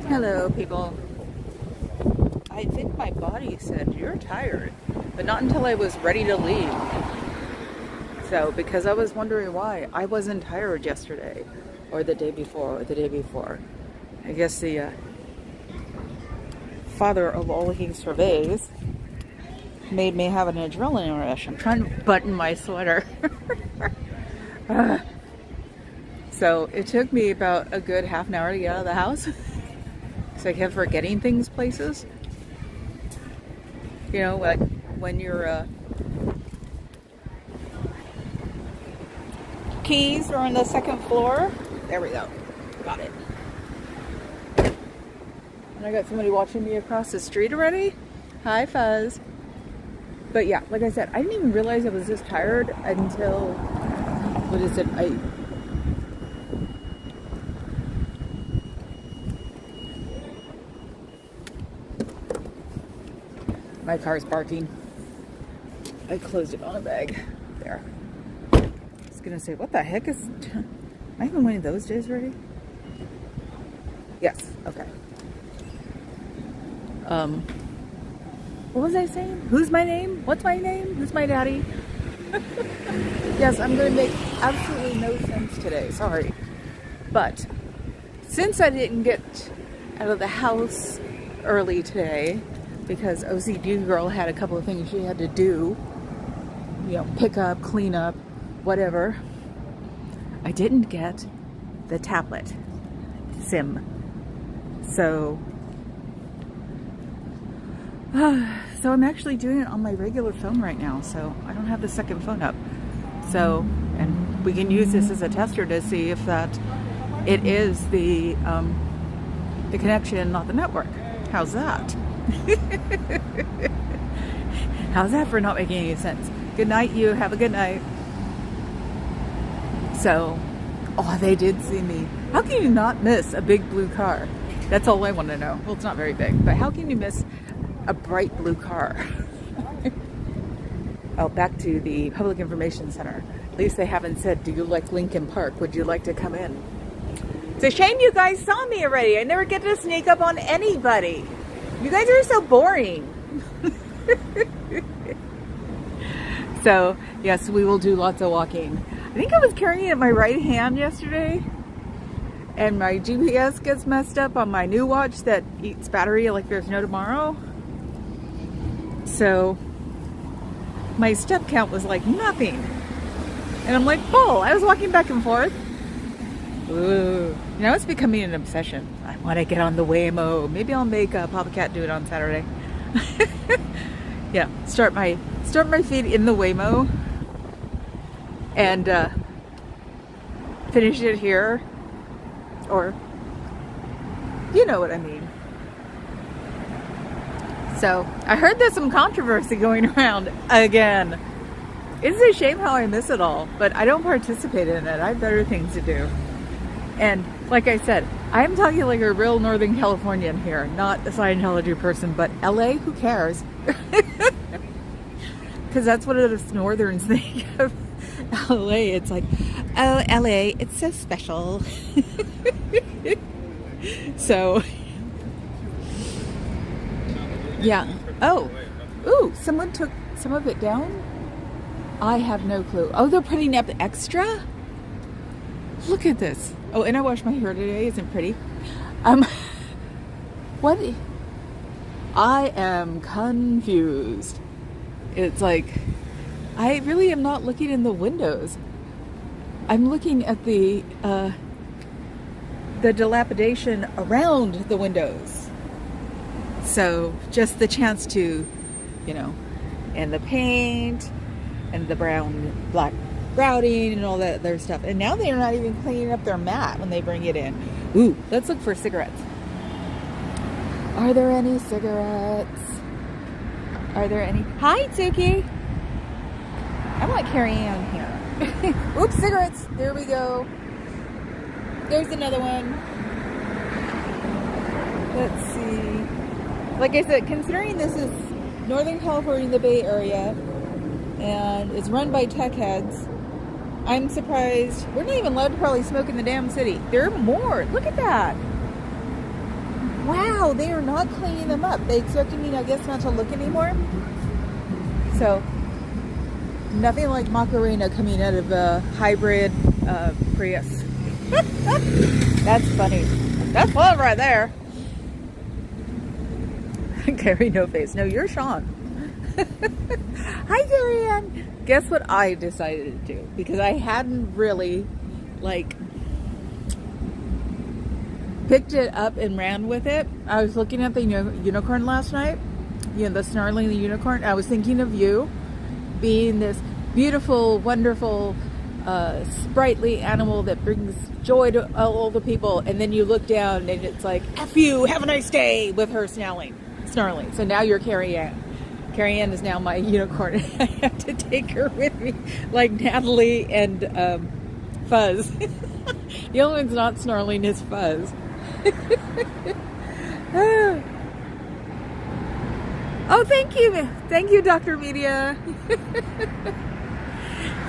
Hello, people. I think my body said, you're tired, but not until I was ready to leave. So, because I was wondering why I wasn't tired yesterday, or the day before, or the day before. I guess the father of all he surveys made me have an adrenaline rush. I'm trying to button my sweater. So, it took me about a good half an hour to get out of the house. So I kept forgetting things places. You know, like when your keys are on the second floor. There we go. Got it. And I got somebody watching me across the street already. Hi, Fuzz. But yeah, like I said, I didn't even realize I was this tired until, what is it? My car's barking. I closed it on a bag. There. I was gonna say, what the heck is... Am I having one of those days already? Yes. Okay. What was I saying? Who's my name? What's my name? Who's my daddy? Yes, I'm gonna make absolutely no sense today. Sorry. But since I didn't get out of the house early today, because OCD girl had a couple of things she had to do, you know, pick up, clean up, whatever. I didn't get the tablet SIM. So I'm actually doing it on my regular phone right now. So I don't have the second phone up. So, and we can use this as a tester to see if that it is the connection, not the network. How's that? How's that for not making any sense? Good night, you. Have a good night. So, oh, they did see me. How can you not miss a big blue car? That's all I want to know. Well, it's not very big, but how can you miss a bright blue car? Oh, back to the Public Information Center. At least they haven't said, do you like Lincoln Park? Would you like to come in? It's a shame you guys saw me already. I never get to sneak up on anybody. You guys are so boring. So, yes, we will do lots of walking. I think I was carrying it in my right hand yesterday, and my GPS gets messed up on my new watch that eats battery like there's no tomorrow. So, my step count was like nothing. And I'm like, oh, I was walking back and forth. Ooh. You know, it's becoming an obsession. I want to get on the Waymo. Maybe I'll make Papa Cat do it on Saturday. Yeah, start my feed in the Waymo and finish it here, or you know what I mean. So I heard there's some controversy going around again. It's a shame how I miss it all, but I don't participate in it. I have better things to do. And like I said, I'm talking like a real Northern Californian here, not a Scientology person, but LA, who cares? Because that's what us Northerns think of LA. It's like, oh, LA, it's so special. So, yeah. Oh, ooh, someone took some of it down? I have no clue. Oh, they're putting up extra? Look at this. Oh, and I washed my hair today. Isn't pretty. What? I am confused. It's like, I really am not looking in the windows. I'm looking at the dilapidation around the windows. So just the chance to, you know, and the paint and the black grouting and all that other stuff. And now they're not even cleaning up their mat when they bring it in. Ooh, let's look for cigarettes. Are there any cigarettes? Are there any? Hi, Tsuki. I'm not carrying on here. Oops, cigarettes. There we go. There's another one. Let's see. Like I said, considering this is Northern California, the Bay Area, and it's run by tech heads, I'm surprised. We're not even allowed to probably smoke in the damn city. There are more. Look at that. wow, they are not cleaning them up. They expected me, I guess, not to look anymore. So, nothing like Macarena coming out of a hybrid Prius. That's funny. That's fun right there. Gary No Face. No, you're Sean. Hi, Gary Ann. Guess what I decided to do? Because I hadn't really, like, picked it up and ran with it. I was looking at the unicorn last night. You know, the snarling unicorn. I was thinking of you being this beautiful, wonderful, sprightly animal that brings joy to all the people. And then you look down and it's like, F you, have a nice day, with her snarling. So now you're Carrie Ann. Carrie Ann is now my unicorn. I have to take her with me, like Natalie and Fuzz. The only one's not snarling is Fuzz. Oh, thank you, Dr. Media.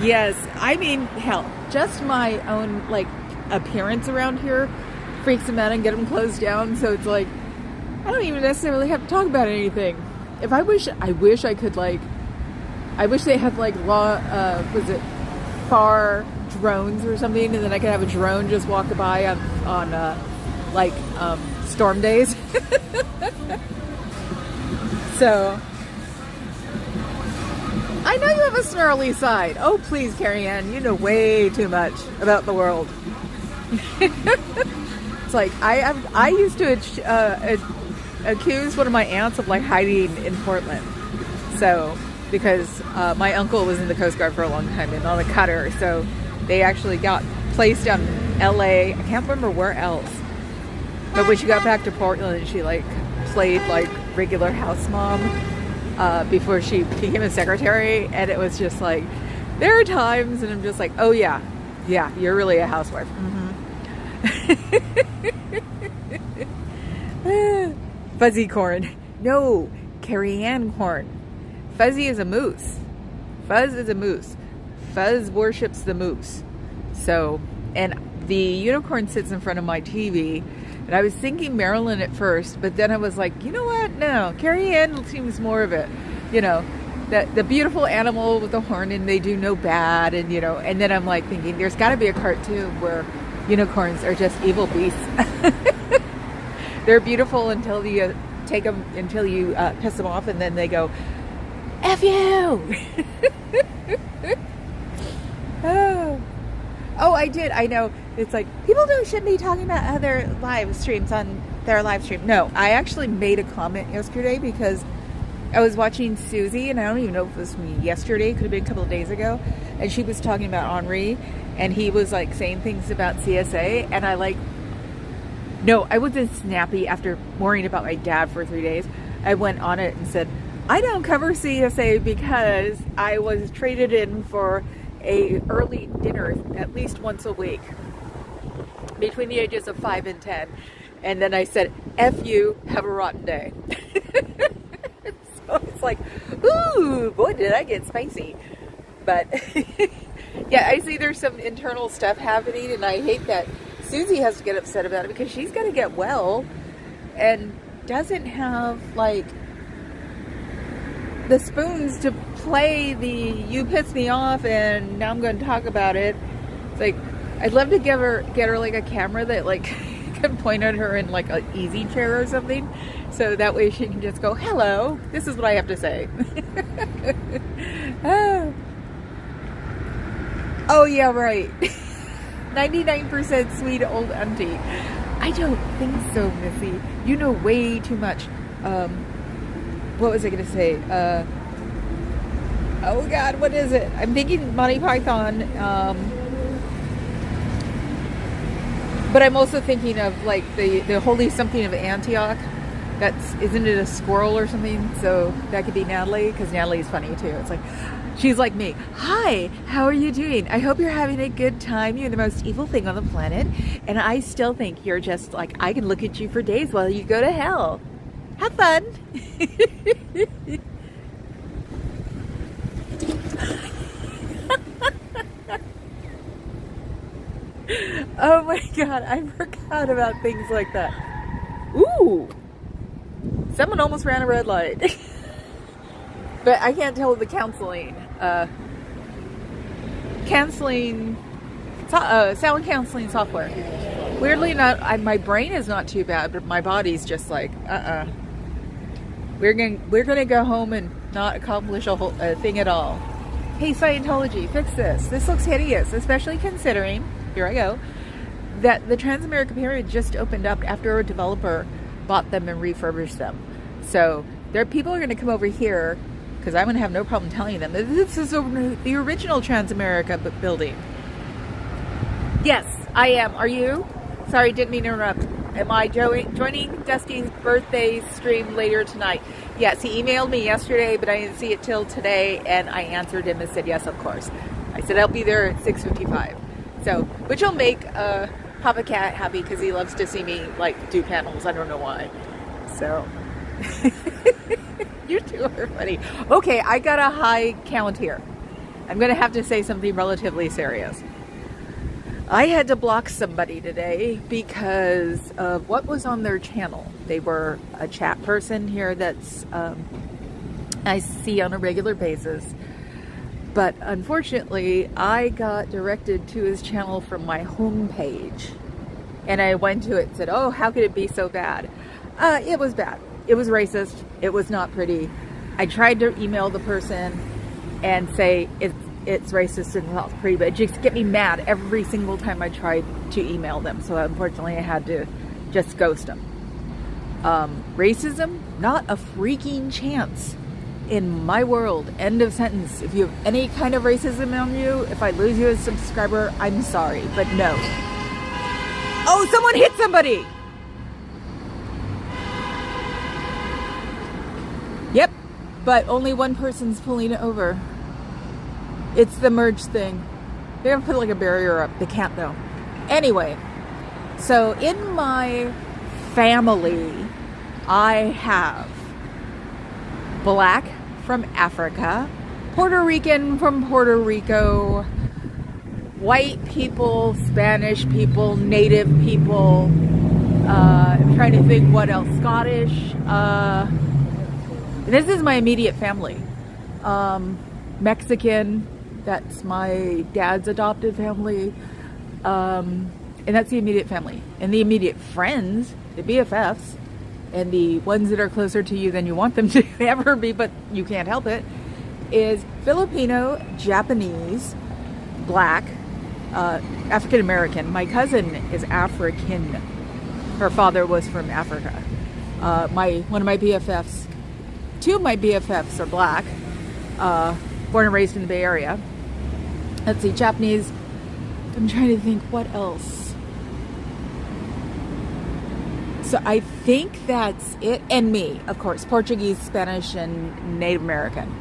Yes, I mean, hell, just my own, like, appearance around here freaks them out and get them closed down. So it's like, I don't even necessarily have to talk about anything. If I wish I could, like, I wish they had, like, far drones or something, and then I could have a drone just walk by on storm days. So, I know you have a snarly side. Oh, please, Carrie Ann, you know way too much about the world. It's like, I used to accuse one of my aunts of, like, hiding in Portland. So, because my uncle was in the Coast Guard for a long time and on a cutter, so they actually got placed down in LA. I can't remember where else. But when she got back to Portland, she, like, played, like, regular house mom before she became a secretary. And it was just like, there are times, and I'm just like, oh yeah, you're really a housewife. Fuzzy corn. No, Carrie Ann corn. Fuzzy is a moose. Fuzz is a moose. Fuzz worships the moose. So, and the unicorn sits in front of my TV. And I was thinking Marilyn at first, but then I was like, you know what? No, Carrie Ann seems more of it. You know, the beautiful animal with the horn, and they do no bad. And, you know, and then I'm like thinking, there's got to be a cartoon where unicorns are just evil beasts. They're beautiful until you take them, until you piss them off, and then they go, F you! Oh, I did. I know. It's like, people shouldn't be talking about other live streams on their live stream. No, I actually made a comment yesterday because I was watching Susie, and I don't even know if it was me yesterday. It could have been a couple of days ago. And she was talking about Henri, and he was, like, saying things about CSA. And I wasn't snappy after worrying about my dad for 3 days. I went on it and said, I don't cover CSA because I was traded in for a early dinner at least once a week between the ages of 5 and 10. And then I said, F you, have a rotten day. So it's like, ooh, boy, did I get spicy. But yeah, I see there's some internal stuff happening, and I hate that Susie has to get upset about it because she's got to get well and doesn't have, like, the spoons to play the you pissed me off and now I'm going to talk about it. It's like, I'd love to get her like a camera that, like, can point at her in, like, an easy chair or something, so that way she can just go, hello, this is what I have to say. Oh yeah, right. 99% sweet old auntie. I don't think so, Missy. You know way too much. What was I going to say? Oh God, what is it? I'm thinking Monty Python. But I'm also thinking of, like, the Holy Something of Antioch. Isn't it a squirrel or something? So that could be Natalie, because Natalie's funny too. It's like, she's like me. Hi, how are you doing? I hope you're having a good time. You're the most evil thing on the planet. And I still think you're just, like, I can look at you for days while you go to hell. Have fun. Oh my god, I forgot about things like that. Ooh, Someone almost ran a red light. But I can't tell the sound canceling software. Weirdly not, my brain is not too bad, but my body's just like, We're gonna go home and not accomplish a thing at all. Hey, Scientology, fix this. This looks hideous, especially considering, here I go, that the Transamerica period just opened up after a developer bought them and refurbished them. So people are going to come over here, because I'm going to have no problem telling them that this is the original Transamerica building. Yes, I am. Are you? Sorry, didn't mean to interrupt. Am I joining Dusty's birthday stream later tonight? Yes, he emailed me yesterday, but I didn't see it till today, and I answered him and said, yes, of course. I said, I'll be there at 6:55. So, which will make Papa Cat happy, because he loves to see me, like, do panels. I don't know why. So, you two are funny. Okay, I got a high count here. I'm going to have to say something relatively serious. I had to block somebody today because of what was on their channel. They were a chat person here that's I see on a regular basis. But unfortunately, I got directed to his channel from my homepage. And I went to it and said, oh, how could it be so bad? It was bad. It was racist. It was not pretty. I tried to email the person and say it's racist and not pretty, but it just get me mad every single time I tried to email them. So unfortunately, I had to just ghost them. Racism, not a freaking chance in my world. End of sentence. If you have any kind of racism on you, if I lose you as a subscriber, I'm sorry, but no. Oh, someone hit somebody! Yep, but only one person's pulling it over. It's the merge thing. They're gonna put like a barrier up. They can't though. Anyway, so in my family, I have black from Africa, Puerto Rican from Puerto Rico, white people, Spanish people, native people, I'm trying to think what else, Scottish, this is my immediate family, Mexican, that's my dad's adopted family, and that's the immediate family. And the immediate friends, the BFFs, and the ones that are closer to you than you want them to ever be, but you can't help it, is Filipino, Japanese, black, African American. My cousin is African. Her father was from Africa. One of my BFFs, two of my BFFs are black, born and raised in the Bay Area. Let's see, Japanese. I'm trying to think what else. So I think that's it. And me, of course, Portuguese, Spanish, and Native American.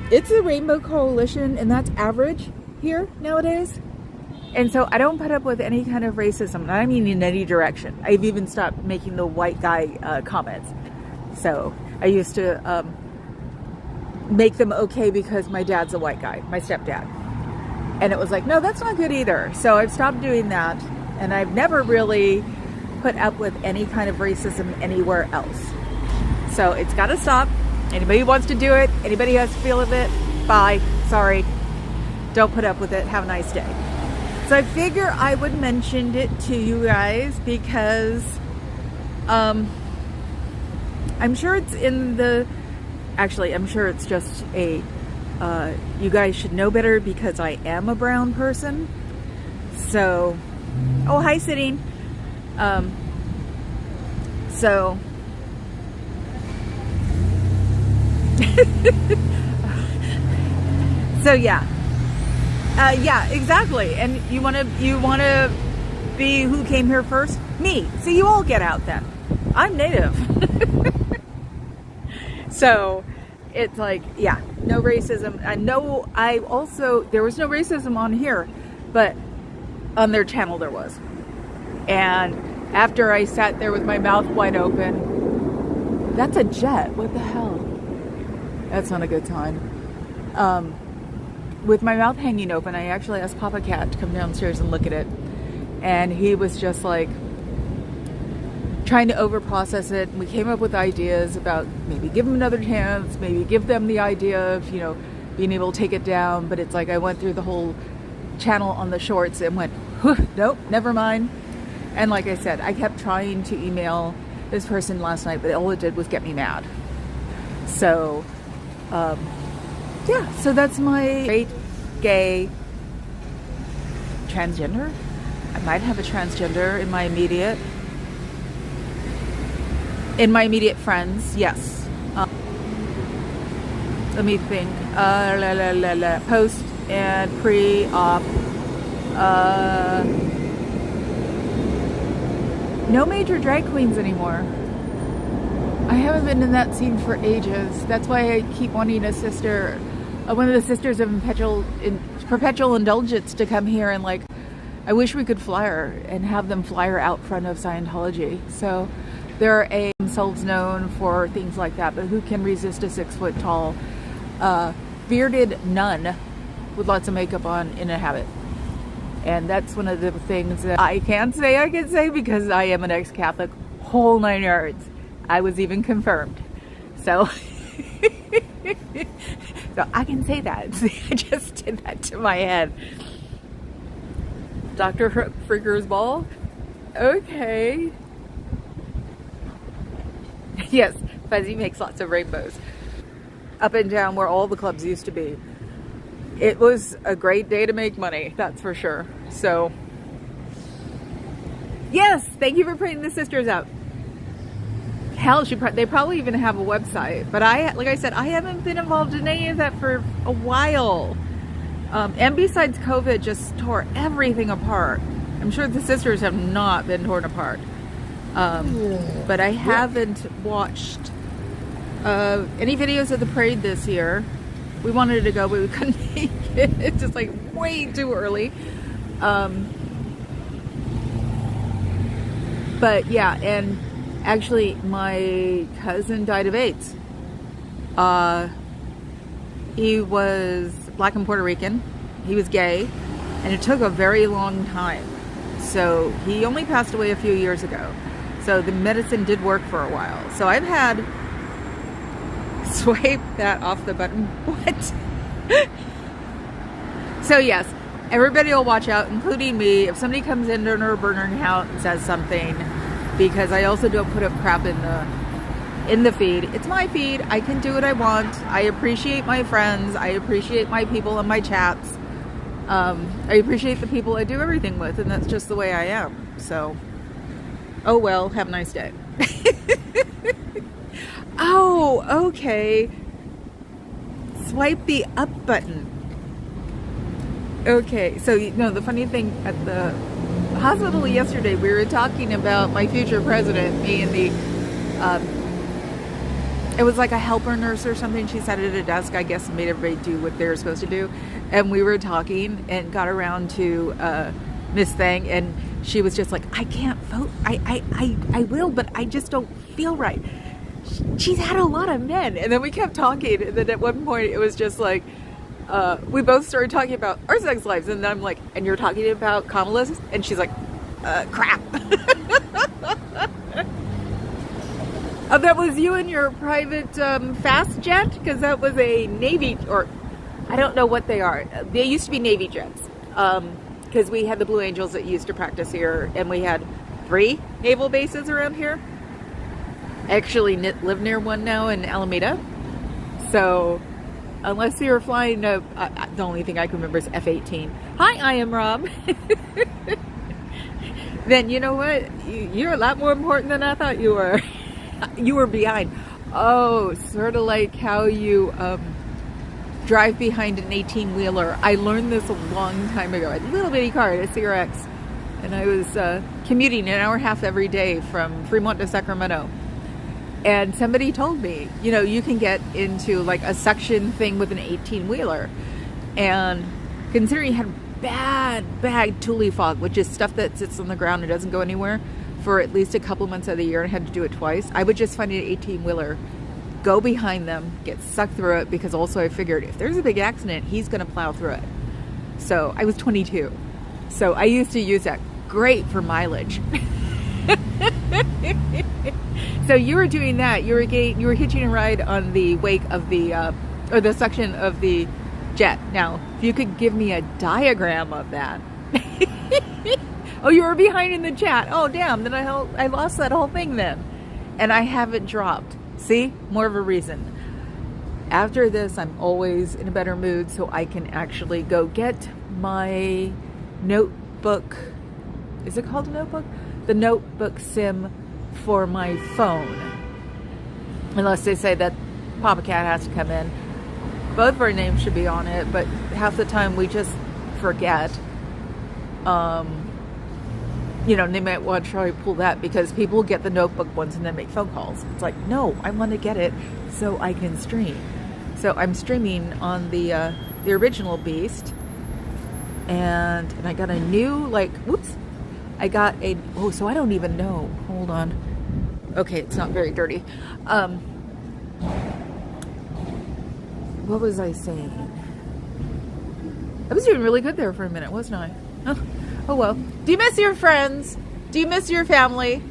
It's a rainbow coalition, and that's average here nowadays. And so I don't put up with any kind of racism. I mean in any direction. I've even stopped making the white guy comments. So I used to make them okay because my dad's a white guy, my stepdad. And it was like, no, that's not good either. So I've stopped doing that. And I've never really put up with any kind of racism anywhere else. So it's got to stop. Anybody who wants to do it, anybody who has to feel of it, bye. Sorry. Don't put up with it. Have a nice day. So I figure I would mention it to you guys because I'm sure it's in the... Actually, I'm sure it's just a... you guys should know better because I am a brown person. So... Oh, hi, sitting. So... so yeah. Yeah, exactly. And you want to be who came here first? Me. So you all get out then. I'm native. So it's like, yeah, no racism. I know there was no racism on here, but on their channel there was. And after I sat there with my mouth wide open, that's a jet. What the hell? That's not a good time. With my mouth hanging open, I actually asked Papa Cat to come downstairs and look at it. And he was just like, trying to over-process it. We came up with ideas about maybe give them another chance, maybe give them the idea of, you know, being able to take it down. But it's like I went through the whole channel on the shorts and went, nope, never mind. And like I said, I kept trying to email this person last night, but all it did was get me mad. So, yeah, so that's my straight, gay, transgender. I might have a transgender in my immediate friends, yes. Let me think. Post and pre-op. No major drag queens anymore. I haven't been in that scene for ages. That's why I keep wanting a sister, one of the sisters of perpetual indulgence to come here, and like, I wish we could fly her and have them fly her out front of Scientology. So they're themselves known for things like that, but who can resist a 6 foot tall, bearded nun with lots of makeup on in a habit? And that's one of the things that I can say because I am an ex-Catholic, whole 9 yards. I was even confirmed. So, so I can say that. See, I just did that to my head. Dr. Freaker's Ball? Okay. Yes, Fuzzy makes lots of rainbows. Up and down where all the clubs used to be. It was a great day to make money, that's for sure. So, yes, thank you for putting the sisters up. Hell, they probably even have a website. But like I said, I haven't been involved in any of that for a while. And besides, COVID just tore everything apart. I'm sure the sisters have not been torn apart. But I haven't watched any videos of the parade this year. We wanted to go, but we couldn't make it. It's just like way too early. But yeah, and actually my cousin died of AIDS. He was Black and Puerto Rican. He was gay, and it took a very long time. So he only passed away a few years ago. So the medicine did work for a while. So I've had swipe that off the button. What? So yes, everybody will watch out, including me, if somebody comes in on her burner account and says something, because I also don't put up crap in the feed. It's my feed. I can do what I want. I appreciate my friends. I appreciate my people in my chats. I appreciate the people I do everything with, and that's just the way I am. So, oh well, have a nice day. Oh, okay. Swipe the up button. Okay, so you know, the funny thing, at the hospital yesterday, we were talking about my future president, me and the, it was like a helper nurse or something. She sat at a desk, I guess, and made everybody do what they were supposed to do. And we were talking and got around to Miss Thang, and she was just like, I can't vote. I will, but I just don't feel right. She's had a lot of men. And then we kept talking, and then at one point it was just like, we both started talking about our sex lives, and then I'm like, and you're talking about Kamala's? And she's like, crap. Oh, that was you and your private fast jet? Because that was a Navy, or I don't know what they are. They used to be Navy jets. Because we had the Blue Angels that used to practice here, and we had 3 naval bases around here. I actually live near one now in Alameda. So, unless you're flying the only thing I can remember is F-18. Hi, I am Rob. Then you know what? You're a lot more important than I thought you were. You were behind. Oh, sort of like how you drive behind an 18-wheeler. I learned this a long time ago. I had a little bitty car, a CRX. And I was commuting an hour and a half every day from Fremont to Sacramento. And somebody told me, you know, you can get into like a suction thing with an 18-wheeler. And considering you had bad tule fog, which is stuff that sits on the ground and doesn't go anywhere, for at least a couple months of the year, and I had to do it twice, I would just find an 18-wheeler, go behind them, get sucked through it, because also I figured if there's a big accident, he's going to plow through it. So I was 22. So I used to use that. Great for mileage. So you were doing that. You were hitching a ride on the wake of the or the section of the jet. Now, if you could give me a diagram of that. Oh, you were behind in the chat. Oh, damn. Then I lost that whole thing then. And I haven't dropped. See? More of a reason. After this, I'm always in a better mood so I can actually go get my notebook. Is it called a notebook? The notebook sim for my phone. Unless they say that Papa Cat has to come in. Both of our names should be on it, but half the time we just forget. You know, they might want to try to pull that because people get the notebook ones and then make phone calls. It's like, no, I want to get it so I can stream. So I'm streaming on the original Beast, and I got a new, like, whoops, I got a, oh, so I don't even know. Hold on. Okay, it's not very dirty. What was I saying? I was doing really good there for a minute, wasn't I? Oh well. Do you miss your friends? Do you miss your family?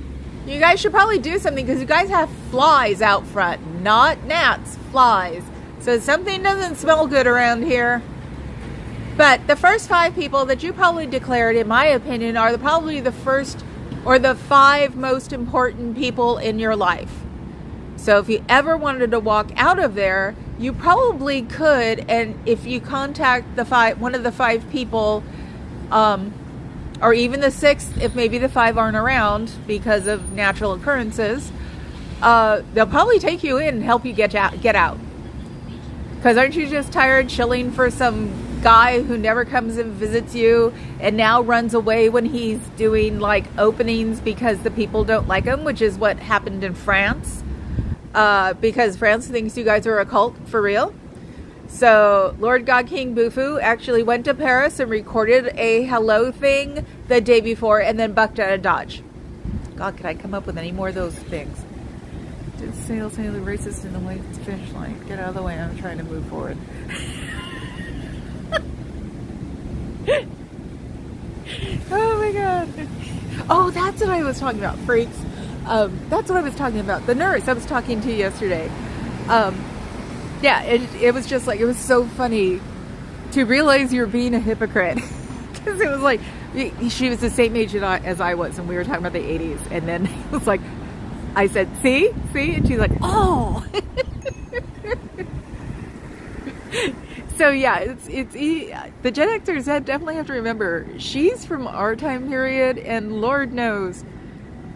You guys should probably do something because you guys have flies out front. Not gnats, flies. So something doesn't smell good around here. But the first 5 people that you probably declared, in my opinion, are probably the first or the 5 most important people in your life. So if you ever wanted to walk out of there, you probably could. And if you contact one of the 5 people, or even the 6th, if maybe the 5 aren't around because of natural occurrences, they'll probably take you in and help you get out. Because aren't you just tired chilling for some guy who never comes and visits you and now runs away when he's doing like openings because the people don't like him, which is what happened in France, because France thinks you guys are a cult for real. So Lord God King Bufu actually went to Paris and recorded a hello thing the day before and then bucked out of Dodge. God, could I come up with any more of those things? Did sail the racist in the way to the finish line? Get out of the way, I'm trying to move forward. Oh my God. Oh, that's what I was talking about, freaks. That's what I was talking about. The nurse I was talking to yesterday. Yeah, it was just like, it was so funny to realize you're being a hypocrite. Because it was like, she was the same age as I was, and we were talking about the 80s. And then it was like, I said, see? And she's like, oh. So yeah, it's the Gen Xers definitely have to remember, she's from our time period, and Lord knows,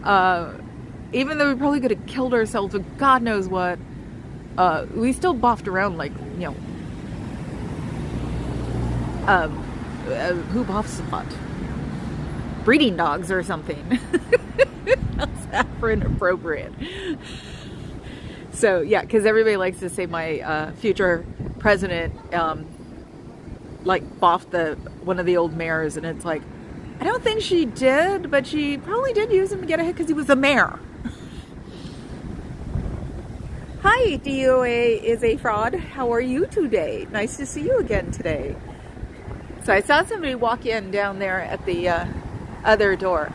even though we probably could have killed ourselves with God knows what, we still boffed around like, you know, who boffs a lot? Breeding dogs or something. How's that for inappropriate? So yeah, because everybody likes to say my future president like boffed one of the old mayors, and it's like, I don't think she did, but she probably did use him to get ahead because he was a mayor. Hi, DOA is a fraud. How are you today? Nice to see you again today. So I saw somebody walk in down there at the other door.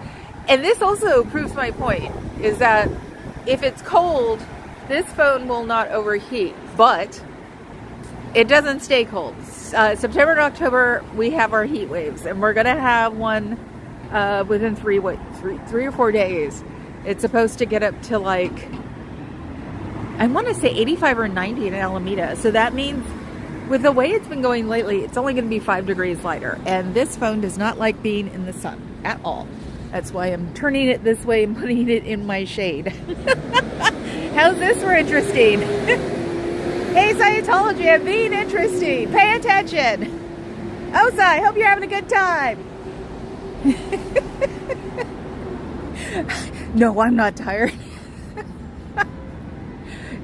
And this also proves my point, is that if it's cold, this phone will not overheat, but it doesn't stay cold. September and October, we have our heat waves, and we're going to have one within 3 or 4 days. It's supposed to get up to like, I want to say 85 or 90 in Alameda. So that means with the way it's been going lately, it's only going to be 5 degrees lighter. And this phone does not like being in the sun at all. That's why I'm turning it this way and putting it in my shade. How's this for interesting? Hey, Scientology, I'm being interesting. Pay attention. Osa, I hope you're having a good time. No, I'm not tired.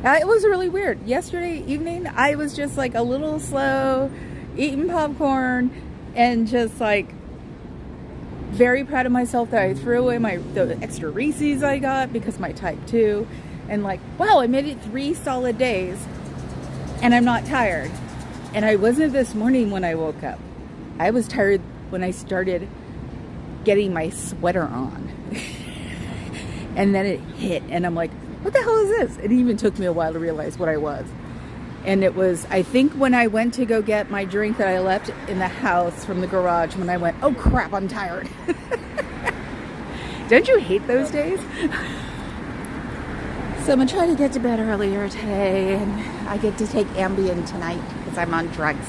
It was really weird. Yesterday evening, I was just like a little slow, eating popcorn, and just like very proud of myself that I threw away the extra Reese's I got because my type 2, and like, wow, I made it 3 solid days, and I'm not tired. And I wasn't this morning when I woke up. I was tired when I started getting my sweater on. And then it hit, and I'm like, what the hell is this? It even took me a while to realize what I was. And it was, I think, when I went to go get my drink that I left in the house from the garage, when I went, oh crap, I'm tired. Don't you hate those days? So I'm going to try to get to bed earlier today, and I get to take Ambien tonight because I'm on drugs.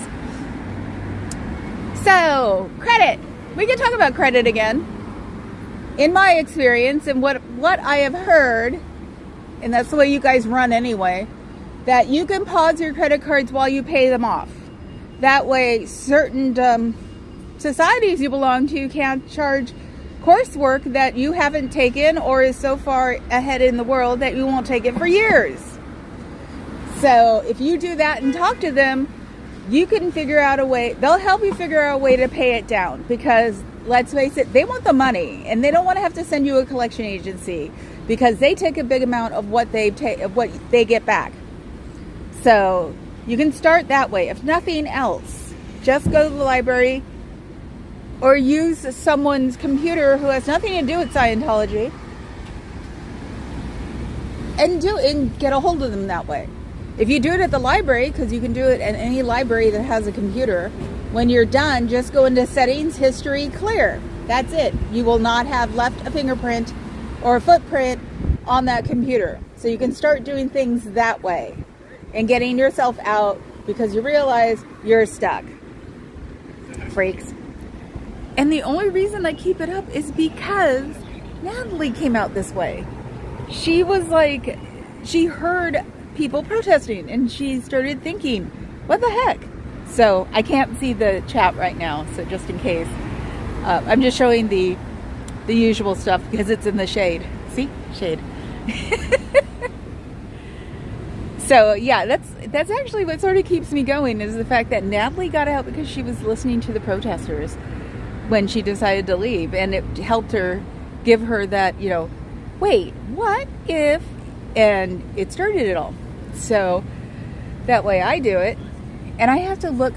So, credit. We can talk about credit again. In my experience and what I have heard, and that's the way you guys run anyway, that you can pause your credit cards while you pay them off. That way, certain societies you belong to can't charge coursework that you haven't taken or is so far ahead in the world that you won't take it for years. So if you do that and talk to them, you can figure out a way. They'll help you figure out a way to pay it down, because let's face it, they want the money and they don't want to have to send you a collection agency, because they take a big amount of what they get back. So you can start that way. If nothing else, just go to the library or use someone's computer who has nothing to do with Scientology and get a hold of them that way. If you do it at the library, because you can do it at any library that has a computer, when you're done, just go into settings, history, clear. That's it. You will not have left a fingerprint or a footprint on that computer. So you can start doing things that way and getting yourself out, because you realize you're stuck. Freaks. And the only reason I keep it up is because Natalie came out this way. She was like, she heard people protesting and she started thinking, what the heck? So I can't see the chat right now, so just in case. I'm just showing the usual stuff because it's in the shade. See? Shade. So yeah, that's actually what sort of keeps me going, is the fact that Natalie got out because she was listening to the protesters when she decided to leave, and it helped her, give her that, wait, what if, and it started it all. So that way I do it, and I have to look.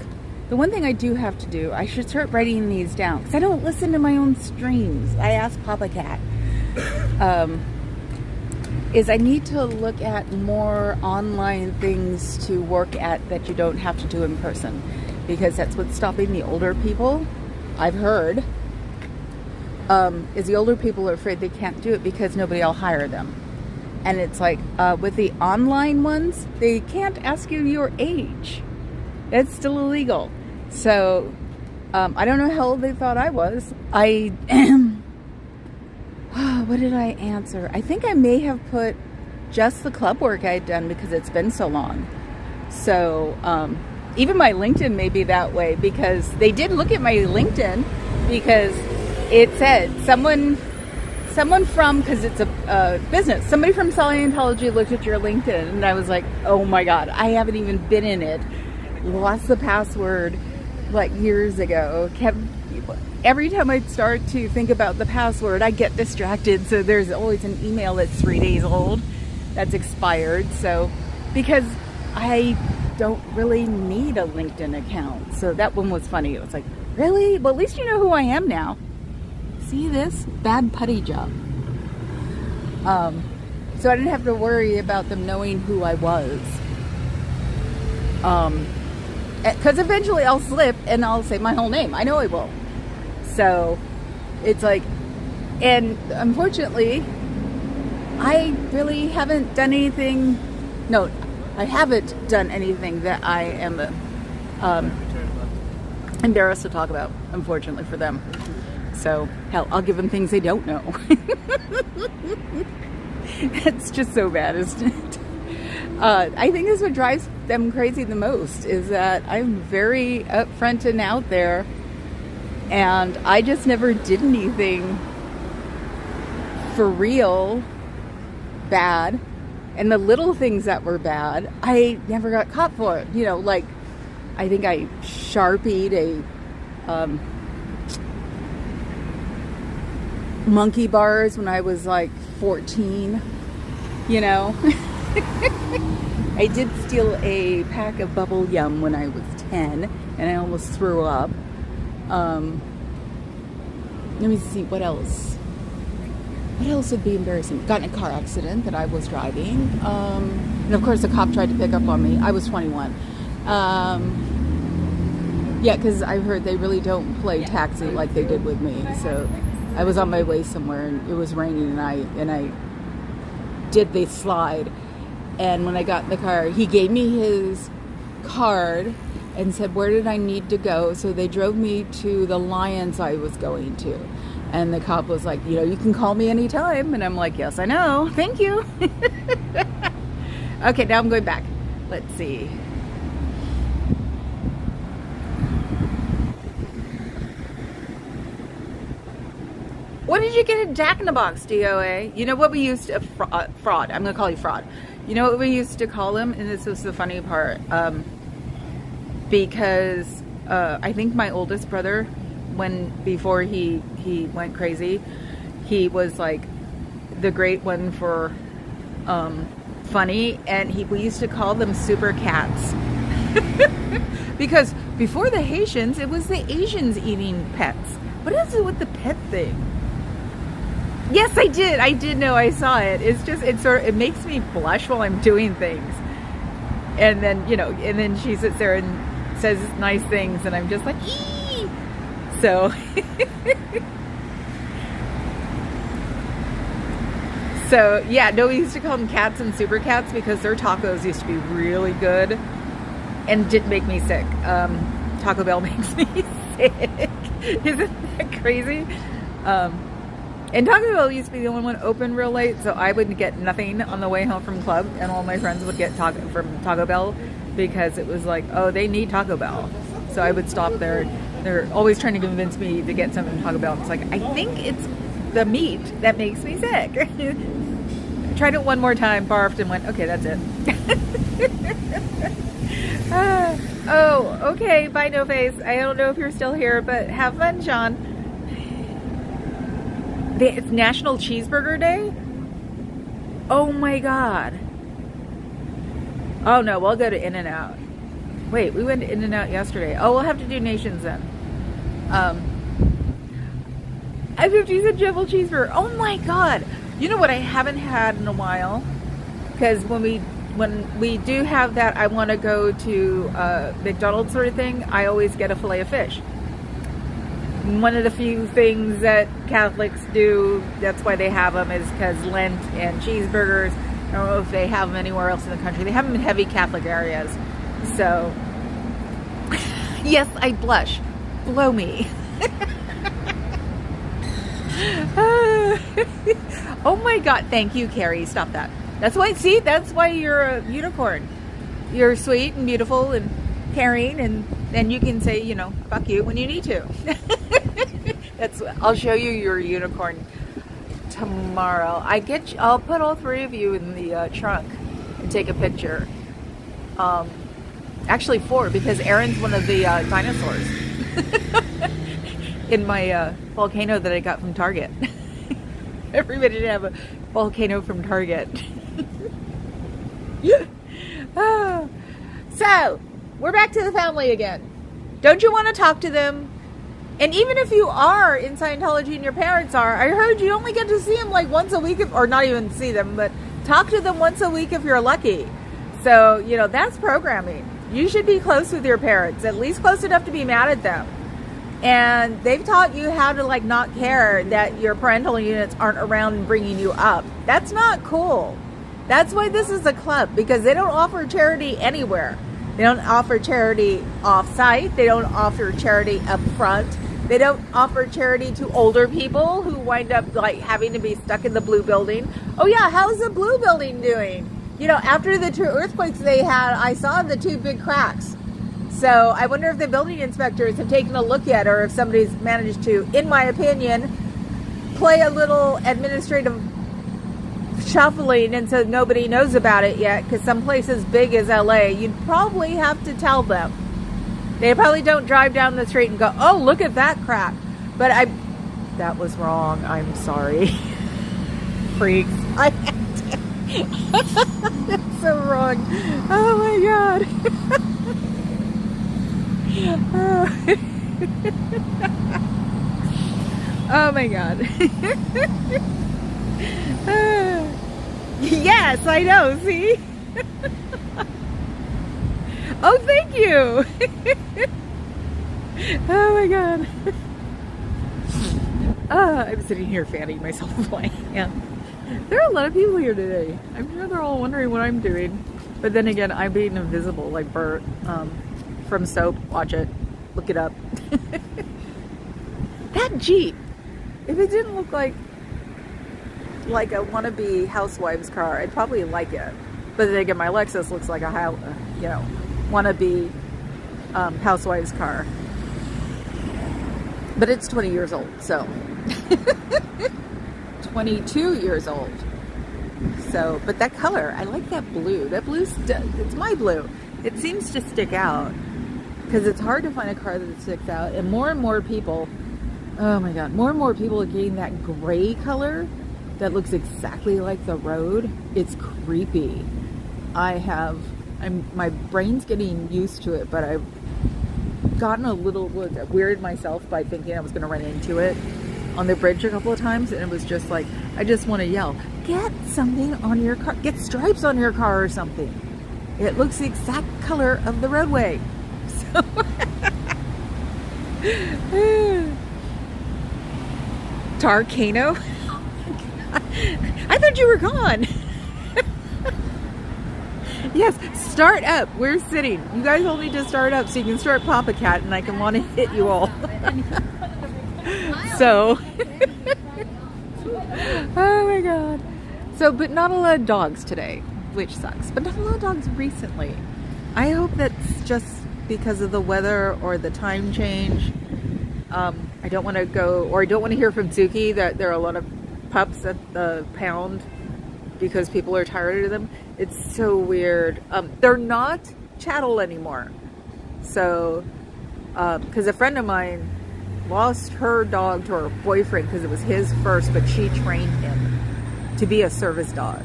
The one thing I do have to do, I should start writing these down, because I don't listen to my own streams. I asked Papa Cat. Is I need to look at more online things to work at that you don't have to do in person, because that's what's stopping the older people, I've heard, is the older people are afraid they can't do it because nobody will hire them. And it's like, with the online ones, they can't ask you your age. It's still illegal. So, I don't know how old they thought I was. I am... What did I answer? I think I may have put just the club work I had done, because it's been so long. So, even my LinkedIn may be that way, because they did look at my LinkedIn, because it said someone from, because it's a business, somebody from Scientology looked at your LinkedIn, and I was like, oh my God, I haven't even been in it. Lost the password like years ago. Every time I start to think about the password, I get distracted. So there's always an email that's 3 days old that's expired. So, because I don't really need a LinkedIn account. So that one was funny. It was like, really? Well, at least you know who I am now. See this? Bad putty job. So I didn't have to worry about them knowing who I was. Because eventually I'll slip and I'll say my whole name. I know I will. So it's like, and unfortunately, I really haven't done anything. No, I haven't done anything that I am embarrassed to talk about, unfortunately for them. So, hell, I'll give them things they don't know. It's just so bad, isn't it? I think that's what drives them crazy the most, is that I'm very upfront and out there. And I just never did anything for real bad. And the little things that were bad, I never got caught for it. Like, I think I Sharpied a monkey bars when I was like 14, I did steal a pack of bubble yum when I was 10, and I almost threw up. Let me see, what else? what else would be embarrassing? Got in a car accident that I was driving. And of course the cop tried to pick up on me. I was 21. Yeah, because I heard they really don't play taxi like they did with me. So I was on my way somewhere and it was raining, and I did the slide. And when I got in the car, he gave me his card and said, where did I need to go? So they drove me to the Lions I was going to. And the cop was like, you can call me anytime. And I'm like, yes, I know. Thank you. Okay, now I'm going back. Let's see. What did you get at Jack in the Box, DOA? You know what we used to, fraud. I'm going to call you fraud. You know what we used to call him? And this was the funny part. Because I think my oldest brother, before he went crazy, he was like the great one for funny, and we used to call them super cats. Because before the Haitians, it was the Asians eating pets. What is it with the pet thing? Yes, I did know, I saw it. It's just, it makes me blush while I'm doing things. And then, and then she sits there and says nice things, and I'm just like, ee! So, so yeah, no, we used to call them cats and super cats because their tacos used to be really good and didn't make me sick. Taco Bell makes me sick. Isn't that crazy? And Taco Bell used to be the only one open real late, so I would get nothing on the way home from club, and all my friends would get from Taco Bell because it was like, oh, they need Taco Bell. So I would stop there. They're always trying to convince me to get something from Taco Bell. It's like, I think it's the meat that makes me sick. Tried it one more time, barfed, and went, okay, that's it. Oh, okay, bye, No Face. I don't know if you're still here, but have fun, Sean. It's National Cheeseburger Day? Oh my God. Oh no, we'll go to In-N-Out. Wait, we went to In-N-Out yesterday. Oh, we'll have to do Nations then. I 50-cent double cheeseburger. Oh my God. You know what I haven't had in a while? Because when we do have that, I want to go to McDonald's sort of thing, I always get a fillet of fish. One of the few things that Catholics do, that's why they have them, is because Lent and cheeseburgers. I don't know if they have them anywhere else in the country. They have them in heavy Catholic areas. So, yes, I blush. Blow me. Oh my God. Thank you, Carrie. Stop that. That's why you're a unicorn. You're sweet and beautiful and caring, and you can say, fuck you when you need to. I'll show you your unicorn tomorrow. I'll put all three of you in the trunk and take a picture. Actually 4, because Aaron's one of the dinosaurs in my volcano that I got from Target. Everybody did have a volcano from Target. So, we're back to the family again. Don't you want to talk to them? And even if you are in Scientology and your parents are, I heard you only get to see them like once a week, or not even see them, but talk to them once a week if you're lucky. So, that's programming. You should be close with your parents, at least close enough to be mad at them. And they've taught you how to not care that your parental units aren't around and bringing you up. That's not cool. That's why this is a club, because they don't offer charity anywhere. They don't offer charity off-site. They don't offer charity up front. They don't offer charity to older people who wind up having to be stuck in the blue building. Oh yeah, how's the blue building doing? After the 2 earthquakes they had, I saw the 2 big cracks. So I wonder if the building inspectors have taken a look yet, or if somebody's managed to, in my opinion, play a little administrative shuffling, and so nobody knows about it yet, because some place as big as LA, you'd probably have to tell them. They probably don't drive down the street and go, oh, look at that crack. But that was wrong. I'm sorry. Freaks. I had to. That's so wrong. Oh my God. Oh my God. Yes, I know, see? Oh, thank you. Oh my God. I'm sitting here fanning myself away. Yeah. There are a lot of people here today. I'm sure they're all wondering what I'm doing. But then again, I'm being invisible like Bert from Soap. Watch it. Look it up. That Jeep, if it didn't look like a wannabe housewife's car, I'd probably like it. But then again, my Lexus looks like a wannabe housewife's car. But it's 20 years old, so 22 years old. So, but that color, I like that blue. That blue, it's my blue. It seems to stick out because it's hard to find a car that sticks out. And more people, oh my God, more and more people are getting that gray color that looks exactly like the road. It's creepy. My brain's getting used to it, but I've gotten a little weird myself by thinking I was going to run into it on the bridge a couple of times, and it was just like, I just want to yell, get something on your car, get stripes on your car or something. It looks the exact color of the roadway. So Tarcano? I thought you were gone. Yes, start up. We're sitting. You guys all need to start up so you can start Papa Cat and I can want to hit you all. So, oh my God. So, but not a lot of dogs today, which sucks. But not a lot of dogs recently. I hope that's just because of the weather or the time change. I don't want to go, or I don't want to hear from Zuki that there are a lot of pups at the pound because people are tired of them. It's so weird. They're not chattel anymore. So, because a friend of mine lost her dog to her boyfriend because it was his first, but she trained him to be a service dog.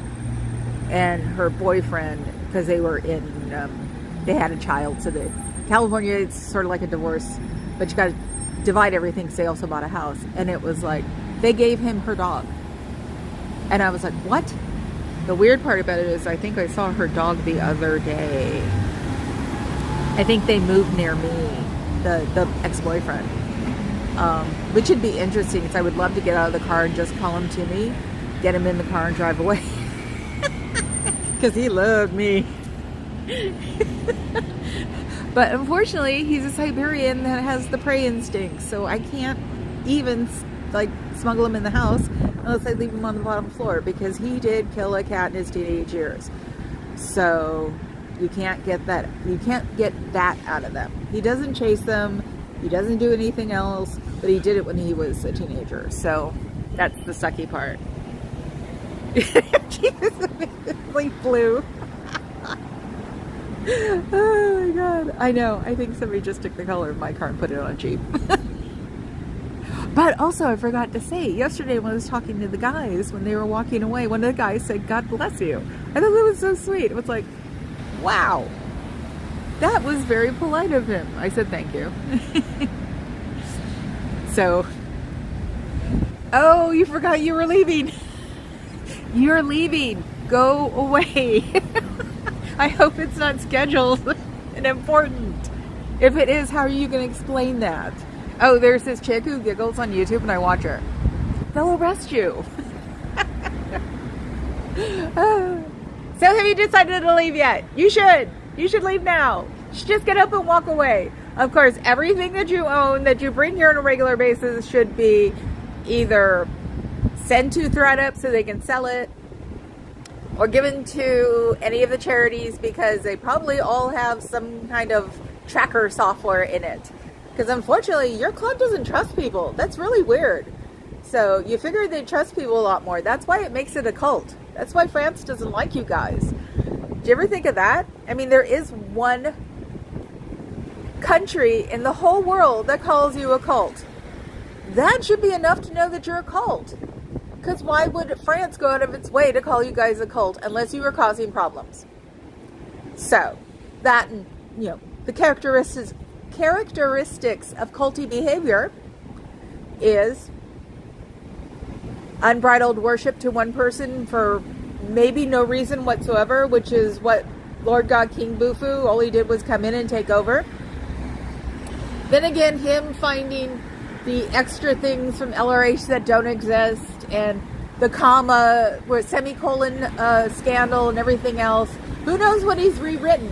And her boyfriend, because they were in, they had a child. So California, it's sort of like a divorce, but you got to divide everything. So they also bought a house. And it was like, they gave him her dog. And I was like, what? The weird part about it is I think I saw her dog the other day. I think they moved near me, the ex-boyfriend. Which would be interesting because I would love to get out of the car and just call him to me, get him in the car and drive away. Because he loved me. But unfortunately, he's a Siberian that has the prey instinct. So I can't even like smuggle him in the house unless I leave him on the bottom floor, because he did kill a cat in his teenage years. So you can't get that. You can't get that out of them. He doesn't chase them. He doesn't do anything else, but he did it when he was a teenager. So that's the sucky part. Jeep is amazingly blue. Oh my God. I know. I think somebody just took the color of my car and put it on a Jeep. But also, I forgot to say, yesterday when I was talking to the guys, when they were walking away, one of the guys said, "God bless you." I thought that was so sweet. It was like, wow. That was very polite of him. I said, thank you. So, oh, you forgot you were leaving. You're leaving. Go away. I hope it's not scheduled and important. If it is, how are you going to explain that? Oh, there's this chick who giggles on YouTube and I watch her. They'll arrest you. So have you decided to leave yet? You should. You should leave now. You should just get up and walk away. Of course, everything that you own, that you bring here on a regular basis, should be either sent to ThredUp so they can sell it, or given to any of the charities, because they probably all have some kind of tracker software in it. Because unfortunately, your club doesn't trust people. That's really weird. So you figure they trust people a lot more. That's why it makes it a cult. That's why France doesn't like you guys. Do you ever think of that? I mean, there is one country in the whole world that calls you a cult. That should be enough to know that you're a cult. Because why would France go out of its way to call you guys a cult unless you were causing problems? So, that, you know, the characteristics of culty behavior is unbridled worship to one person for maybe no reason whatsoever, which is what Lord God King Bufu, all he did was come in and take over. Then again, him finding the extra things from LRH that don't exist, and the comma, with semicolon scandal and everything else. Who knows what he's rewritten?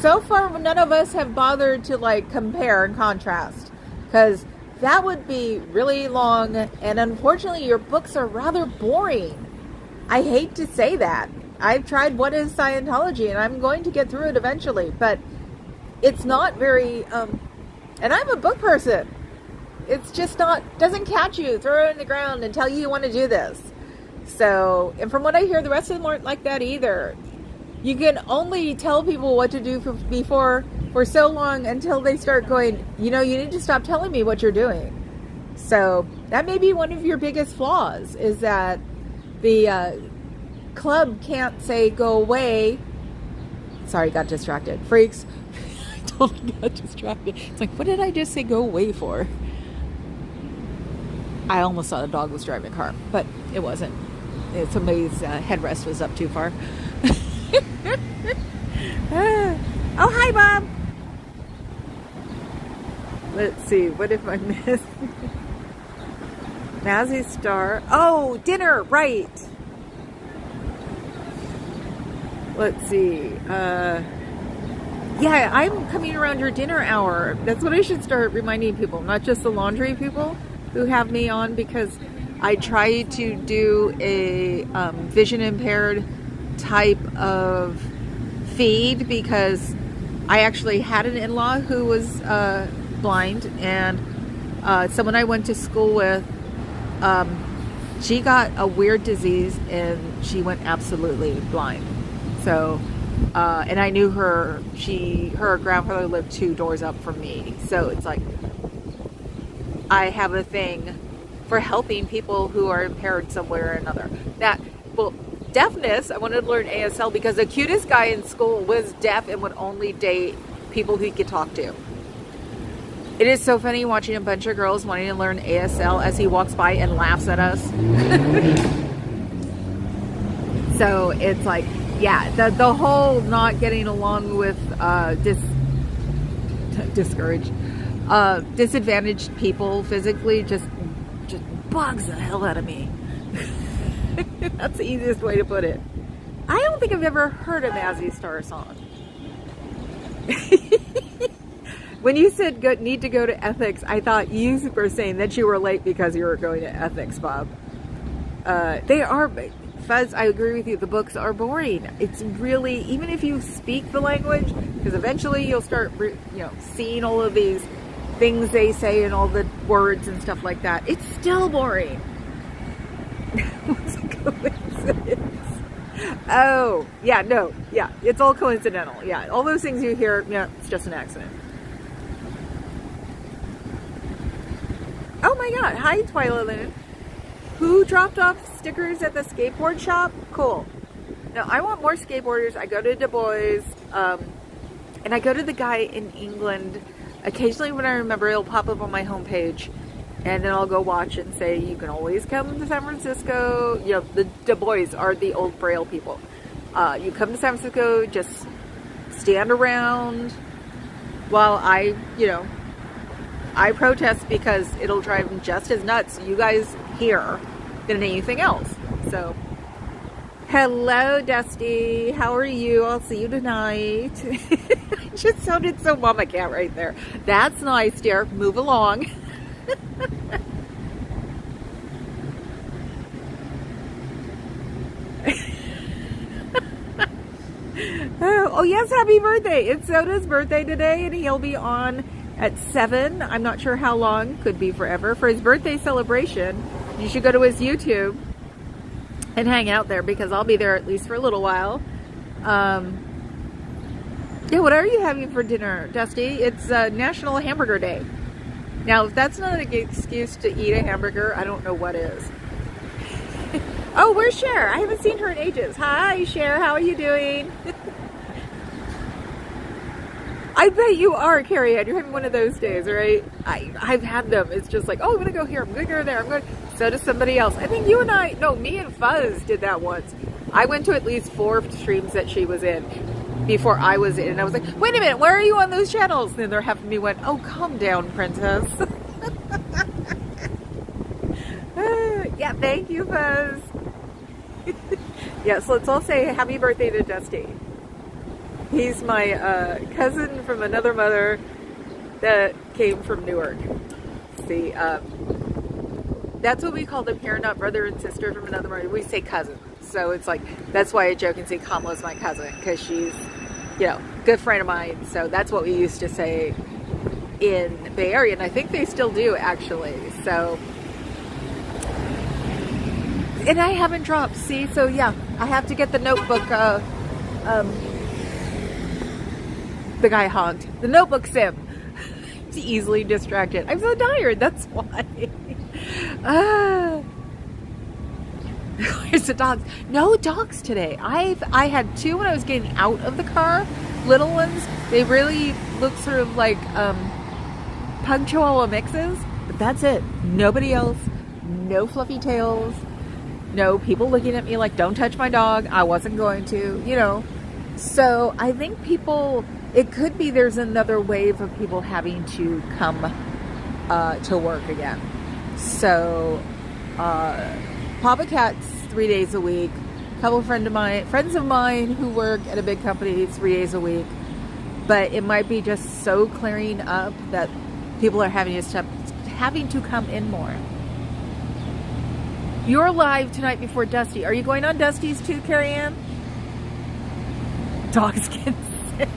So far, none of us have bothered to like compare and contrast, because that would be really long, and unfortunately your books are rather boring. I hate to say that. I've tried What is Scientology, and I'm going to get through it eventually, but it's not very, and I'm a book person. It's just not, doesn't catch you, throw it in the ground and tell you want to do this. So, and from what I hear, the rest of them aren't like that either. You can only tell people what to do for so long until they start going, you know, you need to stop telling me what you're doing. So that may be one of your biggest flaws, is that the club can't say go away. Sorry, got distracted. Freaks. I totally got distracted. It's like, what did I just say go away for? I almost thought a dog was driving a car, but it wasn't. Somebody's headrest was up too far. Oh, hi, Bob. Let's see. What if I missed? Mazzy Star. Oh, dinner. Right. Let's see. Yeah, I'm coming around your dinner hour. That's what I should start reminding people, not just the laundry people who have me on, because I try to do a vision impaired type of feed, because I actually had an in-law who was blind, and someone I went to school with, she got a weird disease and she went absolutely blind. So and I knew her grandfather lived 2 doors up from me, so it's like I have a thing for helping people who are impaired some way or another. Deafness, I wanted to learn ASL because the cutest guy in school was deaf and would only date people who he could talk to. It is so funny watching a bunch of girls wanting to learn ASL as he walks by and laughs at us. So it's like, yeah, the whole not getting along with disadvantaged people physically just bugs the hell out of me. That's the easiest way to put it. I don't think I've ever heard a Mazzy Star song. When you said need to go to ethics, I thought you were saying that you were late because you were going to ethics, Bob. They are, Fuzz, I agree with you. The books are boring. It's really, even if you speak the language, because eventually you'll start, seeing all of these things they say and all the words and stuff like that. It's still boring. What's a coincidence? Oh, yeah, no, yeah, it's all coincidental. Yeah, all those things you hear, it's just an accident. Oh my God, hi Twilight Linen. Who dropped off stickers at the skateboard shop? Cool. Now, I want more skateboarders. I go to Du Bois, and I go to the guy in England. Occasionally when I remember, it'll pop up on my homepage. And then I'll go watch and say, you can always come to San Francisco. The Du Bois are the old Braille people. You come to San Francisco, just stand around while I protest, because it'll drive them just as nuts, you guys here, than anything else. So, hello, Dusty. How are you? I'll see you tonight. It just sounded so mama cat right there. That's nice, dear. Move along. Oh yes, happy birthday. It's Soda's birthday today, and he'll be on at 7. I'm not sure how long, could be forever, for his birthday celebration. You should go to his YouTube and hang out there, because I'll be there at least for a little while. Yeah, what are you having for dinner, Dusty? It's National Hamburger Day. Now, if that's not an excuse to eat a hamburger, I don't know what is. Oh, where's Cher? I haven't seen her in ages. Hi, Cher. How are you doing? I bet you are, Carrie Ann. You're having one of those days, right? I've had them. It's just like, oh, I'm going to go here. I'm going to go there. So does somebody else. I think you and me and Fuzz did that once. I went to at least 4 streams that she was in before I was in. And I was like, wait a minute, where are you on those channels? And then they're having me went, oh, calm down, princess. Yeah, thank you, Fuzz. Yes, let's all say happy birthday to Dusty. He's my cousin from another mother that came from Newark. See, that's what we call them here, not brother and sister from another mother. We say cousin. So it's like, that's why I joke and say Kamala's my cousin, because she's, you know, a good friend of mine. So that's what we used to say in Bay Area, and I think they still do, actually. So, and I haven't dropped, see? So yeah, I have to get the notebook, the guy honked. The notebook sim. It's easily distracted. I'm so tired, that's why. Where's the dogs? No dogs today. I had 2 when I was getting out of the car. Little ones. They really look sort of like pug chihuahua mixes. But that's it. Nobody else. No fluffy tails. No people looking at me like, don't touch my dog. I wasn't going to, you know. So I think people, it could be there's another wave of people having to come to work again. So Papa Cat's 3 days a week. A couple of friends of mine who work at a big company 3 days a week. But it might be just so clearing up that people are having to come in more. You're live tonight before Dusty. Are you going on Dusty's too, Carrie Ann? Dogs can sense.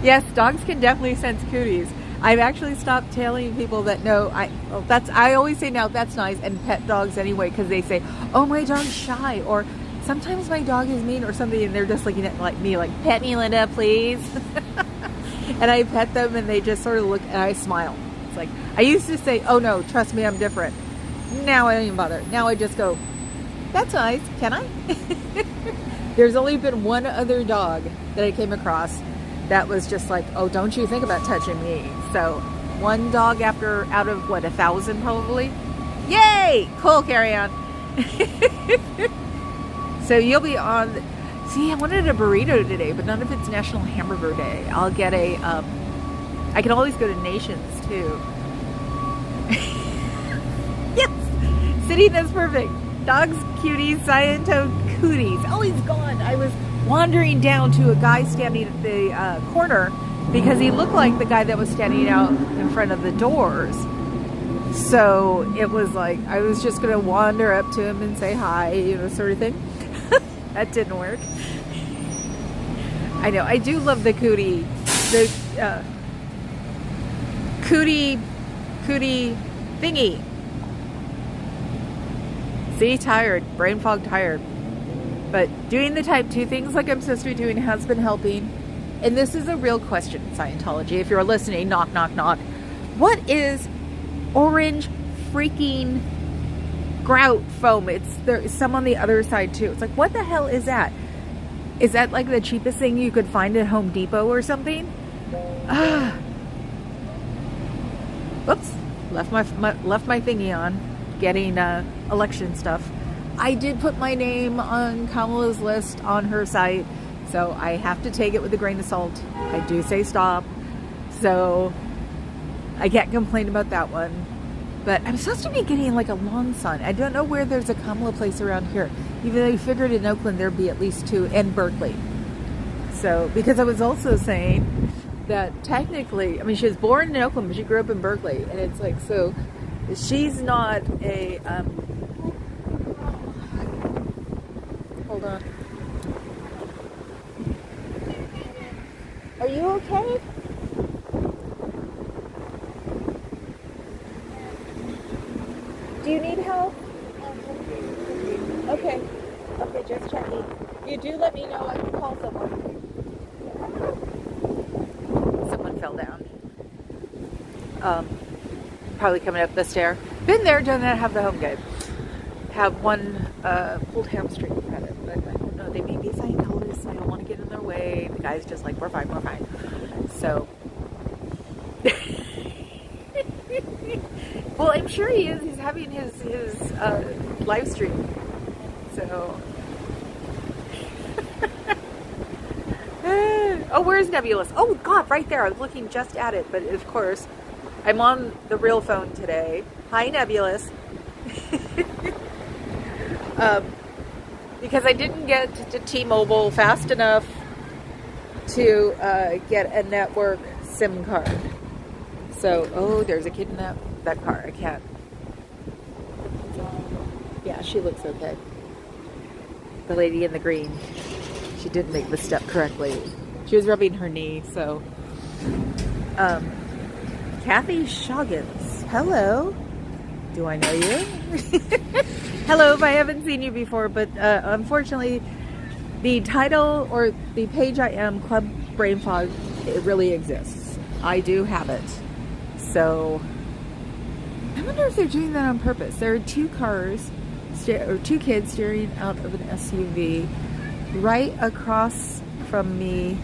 Yes, dogs can definitely sense cooties. I've actually stopped telling people that I always say now that's nice, and pet dogs anyway, because they say, oh, my dog's shy, or sometimes my dog is mean or something, and they're just looking at me like, pet me, Linda, please. And I pet them and they just sort of look, and I smile. It's like, I used to say, oh no, trust me, I'm different. Now I don't even bother. Now I just go, that's nice, can I? There's only been one other dog that I came across that was just like, oh, don't you think about touching me. So one dog out of what, 1,000 probably. Yay! Cool, carry on. So you'll be on. See, I wanted a burrito today, but none of it's National Hamburger Day. I'll get a, I can always go to Nations too. Yes! Sitting is perfect. Dogs, cuties, Scientology cooties. Oh, he's gone. I was wandering down to a guy standing at the corner because he looked like the guy that was standing out in front of the doors. So it was like, I was just going to wander up to him and say hi, you know, sort of thing. That didn't work. I know. I do love the cootie. The cootie thingy. See, tired. Brain fog tired. But doing the type 2 things like I'm supposed to be doing has been helping. And this is a real question, Scientology. If you're listening, knock, knock, knock. What is orange freaking grout foam? There's some on the other side too. It's like, what the hell is that? Is that like the cheapest thing you could find at Home Depot or something? Whoops, left my thingy on, getting election stuff. I did put my name on Kamala's list on her site, so I have to take it with a grain of salt. I do say stop, so I can't complain about that one. But I'm supposed to be getting like a lawn sign. I don't know where there's a Kamala place around here. Even though you figured in Oakland there'd be at least 2, and Berkeley. So, because I was also saying that technically, I mean, she was born in Oakland, but she grew up in Berkeley. And it's like, so she's not a, hold on. Are you okay? Do you need help? Okay. Okay, just checking. You do let me know. I can call someone. Someone fell down. Probably coming up the stair. Been there, done that, have the home guide. Have one pulled hamstring credit, but I don't know. They may be Scientologists. I don't want to get in their away. The guy's just like, we're fine, we're fine. So, well, I'm sure he is. He's having his live stream. So, oh, where's Nebulous? Oh, God, right there. I was looking just at it. But, of course, I'm on the real phone today. Hi, Nebulous. Because I didn't get to T-Mobile fast enough to get a network SIM card. So, oh, there's a kid in that car. I can't. Yeah, she looks okay. The lady in the green. She did make the step correctly. She was rubbing her knee, so. Kathy Shoggins. Hello. Do I know you? Hello, if I haven't seen you before, but unfortunately, the title or the page I am, Club Brain Fog, it really exists. I do have it. So, I wonder if they're doing that on purpose. There are two cars, or two kids staring out of an SUV right across from me.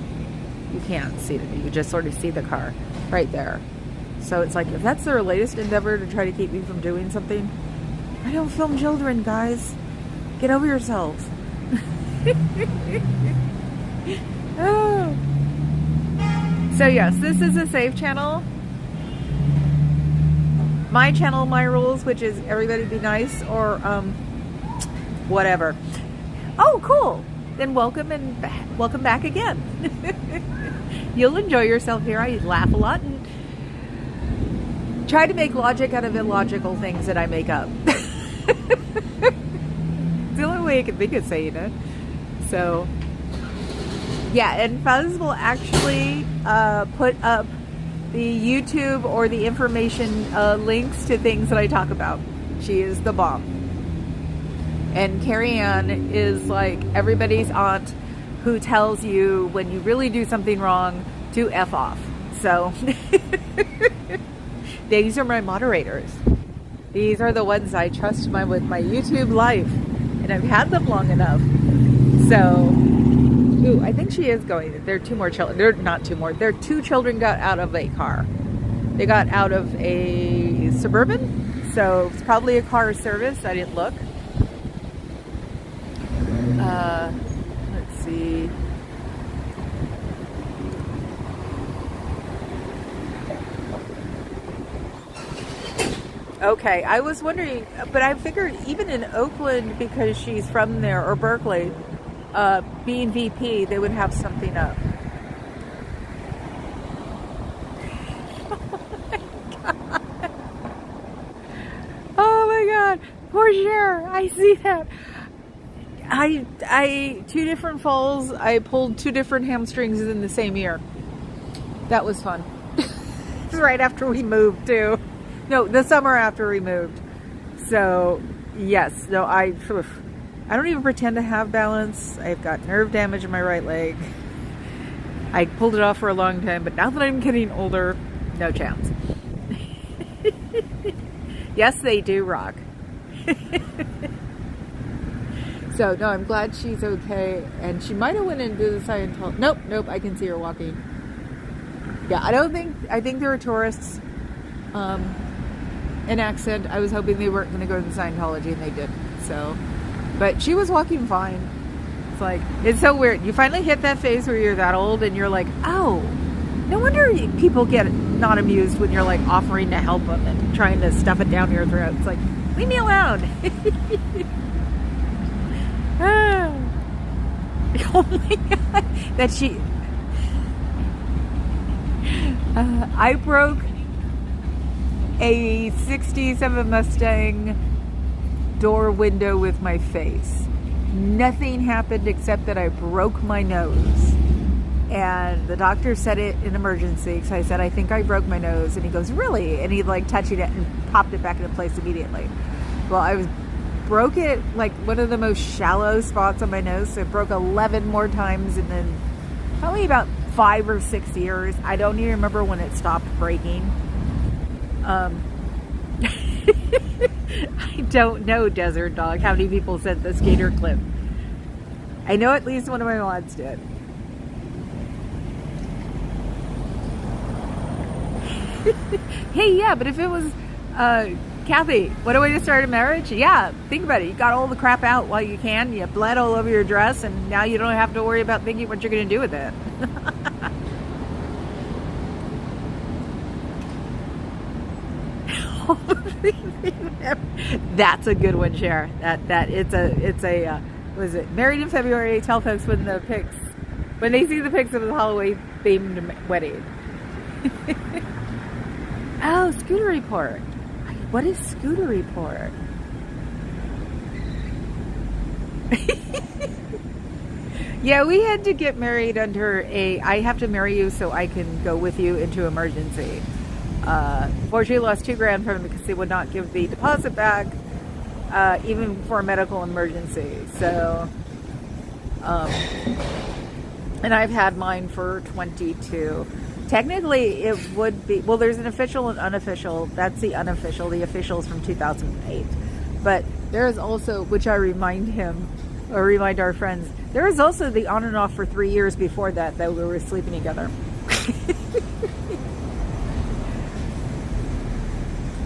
You can't see them. You just sort of see the car right there. So it's like, if that's their latest endeavor to try to keep me from doing something, I don't film children, guys. Get over yourselves. Oh. So yes, this is a safe channel. My channel, my rules, which is everybody be nice or whatever. Oh, cool. Then welcome back again. You'll enjoy yourself here. I laugh a lot and try to make logic out of illogical things that I make up. It's the only way I can think of saying it. So, yeah, and Fuzz will actually put up the YouTube or the information links to things that I talk about. She is the bomb. And Carrie Ann is like everybody's aunt who tells you when you really do something wrong to F off. So, these are my moderators. These are the ones I trust with my YouTube life. And I've had them long enough. So, ooh, I think she is going. There are two more children. They're not two more. Their two children got out of a car. They got out of a Suburban. So, it's probably a car service. I didn't look. Let's see. Okay, I was wondering, but I figured even in Oakland, because she's from there, or Berkeley, being VP, they would have something up. Oh my God, poor Cher, I see that. I two different falls, I pulled two different hamstrings in the same year. That was fun. It's right after we moved too. No, the summer after we moved. So, yes, no, I don't even pretend to have balance. I've got nerve damage in my right leg. I pulled it off for a long time, but now that I'm getting older, no chance. Yes, they do rock. So, no, I'm glad she's okay. And she might have went into the Scientology. Nope, I can see her walking. Yeah, I think there were tourists. An accent. I was hoping they weren't going to go to the Scientology, and they didn't. So, but she was walking fine. It's like, it's so weird. You finally hit that phase where you're that old, and you're like, oh, no wonder people get not amused when you're like offering to help them and trying to stuff it down your throat. It's like, leave me alone. Oh my God, that she. I broke a 67 Mustang door window with my face. Nothing happened except that I broke my nose. And the doctor said it in emergency. So I said, I think I broke my nose. And he goes, really? And he like touched it and popped it back into place immediately. Well, broke it like one of the most shallow spots on my nose. So it broke 11 more times and then probably about 5 or 6 years. I don't even remember when it stopped breaking. I don't know, Desert Dog, how many people sent the skater clip. I know at least one of my mods did. Hey, yeah, but if it was, Kathy, what a way to start a marriage? Yeah, think about it. You got all the crap out while you can. You bled all over your dress, and now you don't have to worry about thinking what you're going to do with it. That's a good one, Cher. It's a was it Married in February? Tell folks when they see the pics of the Halloween themed wedding. Oh, Scooter Report. What is Scooter Report? Yeah, we had to get married under I have to marry you so I can go with you into emergency. Fortunately, lost $2,000 from them because they would not give the deposit back, even for a medical emergency. So, and I've had mine for 22. Technically, it would be, well, there's an official and unofficial. That's the unofficial. The official is from 2008. But there is also, which I remind our friends, there is also the on and off for 3 years before that we were sleeping together.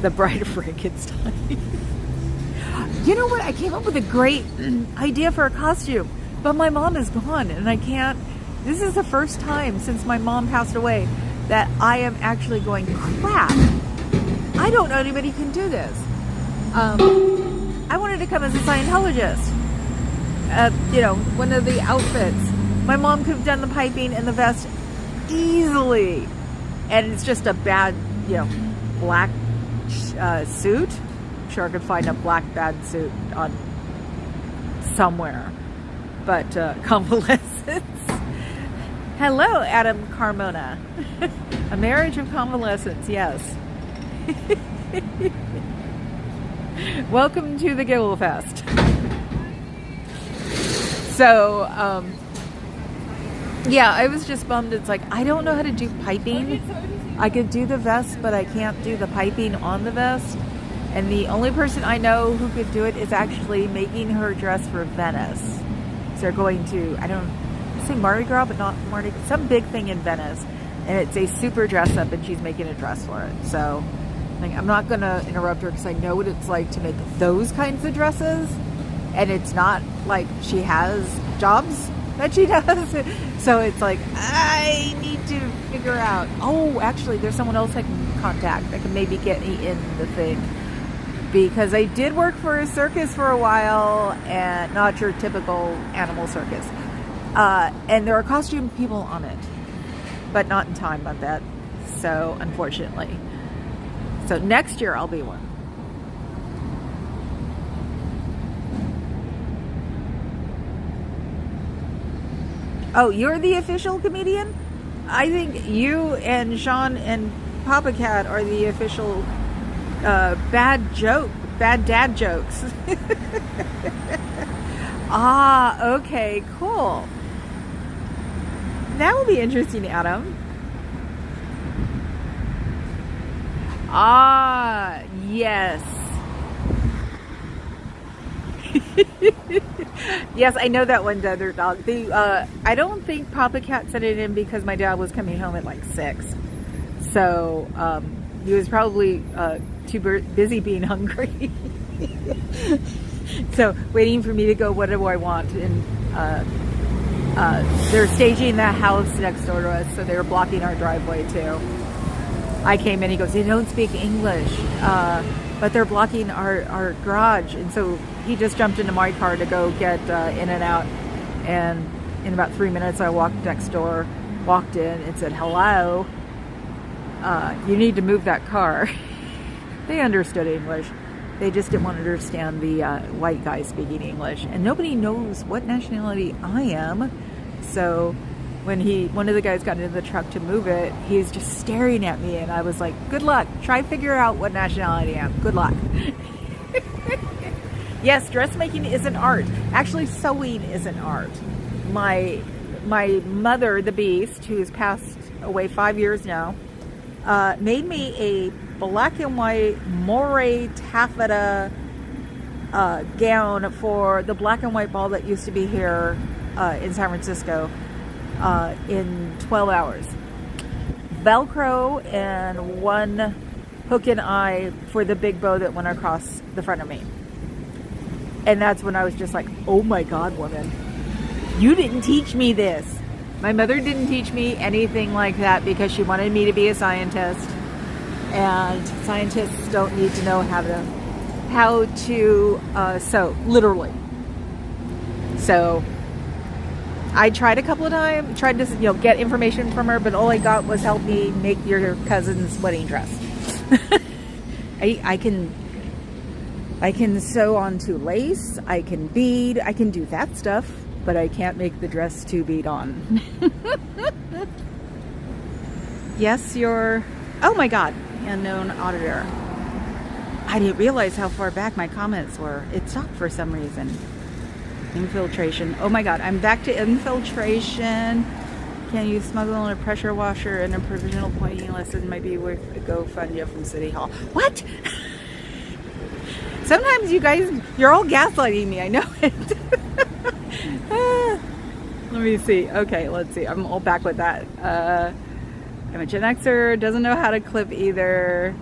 The Bride of Frankenstein. You know what? I came up with a great idea for a costume, but my mom is gone and I can't. This is the first time since my mom passed away that I am actually going, crap, I don't know anybody who can do this. I wanted to come as a Scientologist. One of the outfits. My mom could have done the piping and the vest easily. And it's just a bad, black suit. I'm sure I could find a black bad suit on somewhere. But convalescence. Hello, Adam Carmona. A marriage of convalescence, yes. Welcome to the Giggle Fest. So, yeah, I was just bummed. It's like, I don't know how to do piping. I could do the vest, but I can't do the piping on the vest. And the only person I know who could do it is actually making her dress for Venice. So they're going to, I don't say Mardi Gras, but not Mardi Gras, some big thing in Venice. And it's a super dress up, and she's making a dress for it. So I'm not going to interrupt her because I know what it's like to make those kinds of dresses. And it's not like she has jobs that she does. So it's like, I need to figure out, oh, actually, there's someone else I can contact that can maybe get me in the thing. Because I did work for a circus for a while, and not your typical animal circus. And there are costume people on it, but not in time, I bet. So, unfortunately. So next year I'll be one. Oh, you're the official comedian? I think you and Sean and Papa Cat are the official bad dad jokes. Ah, okay, cool. That will be interesting, Adam. Ah, yes. Yes, I know that one's other dog. I don't think Papa Cat sent it in because my dad was coming home at like 6. So he was probably too busy being hungry. So waiting for me to go, what do I want? And they're staging the house next door to us, so they were blocking our driveway too. I came in, he goes, they don't speak English, but they're blocking our garage. And so he just jumped into my car to go get in and out. And in about 3 minutes, I walked next door, walked in and said, hello, you need to move that car. They understood English. They just didn't want to understand the white guy speaking English. And nobody knows what nationality I am. So when one of the guys got into the truck to move it, he's just staring at me. And I was like, good luck. Try figure out what nationality I am. Good luck. Yes, dressmaking is an art. Actually, sewing is an art. My mother, the Beast, who's passed away 5 years now, made me a black and white moire taffeta gown for the black and white ball that used to be here in San Francisco in 12 hours. Velcro and one hook and eye for the big bow that went across the front of me. And that's when I was just like, oh my God, woman, you didn't teach me this. My mother didn't teach me anything like that because she wanted me to be a scientist. And scientists don't need to know how to sew, literally. So I tried a couple of times, tried to get information from her, but all I got was help me make your cousin's wedding dress. I can sew onto lace, I can bead, I can do that stuff, but I can't make the dress to bead on. Yes, oh my God, unknown auditor. I didn't realize how far back my comments were. It stopped for some reason. Infiltration. Oh my God, I'm back to infiltration. Can you smuggle in a pressure washer and a provisional pointing lesson might be worth a GoFundMe from City Hall? What? Sometimes you guys, you're all gaslighting me. I know it. Let me see. Okay, let's see. I'm all back with that. I'm a Gen Xer. Doesn't know how to clip either.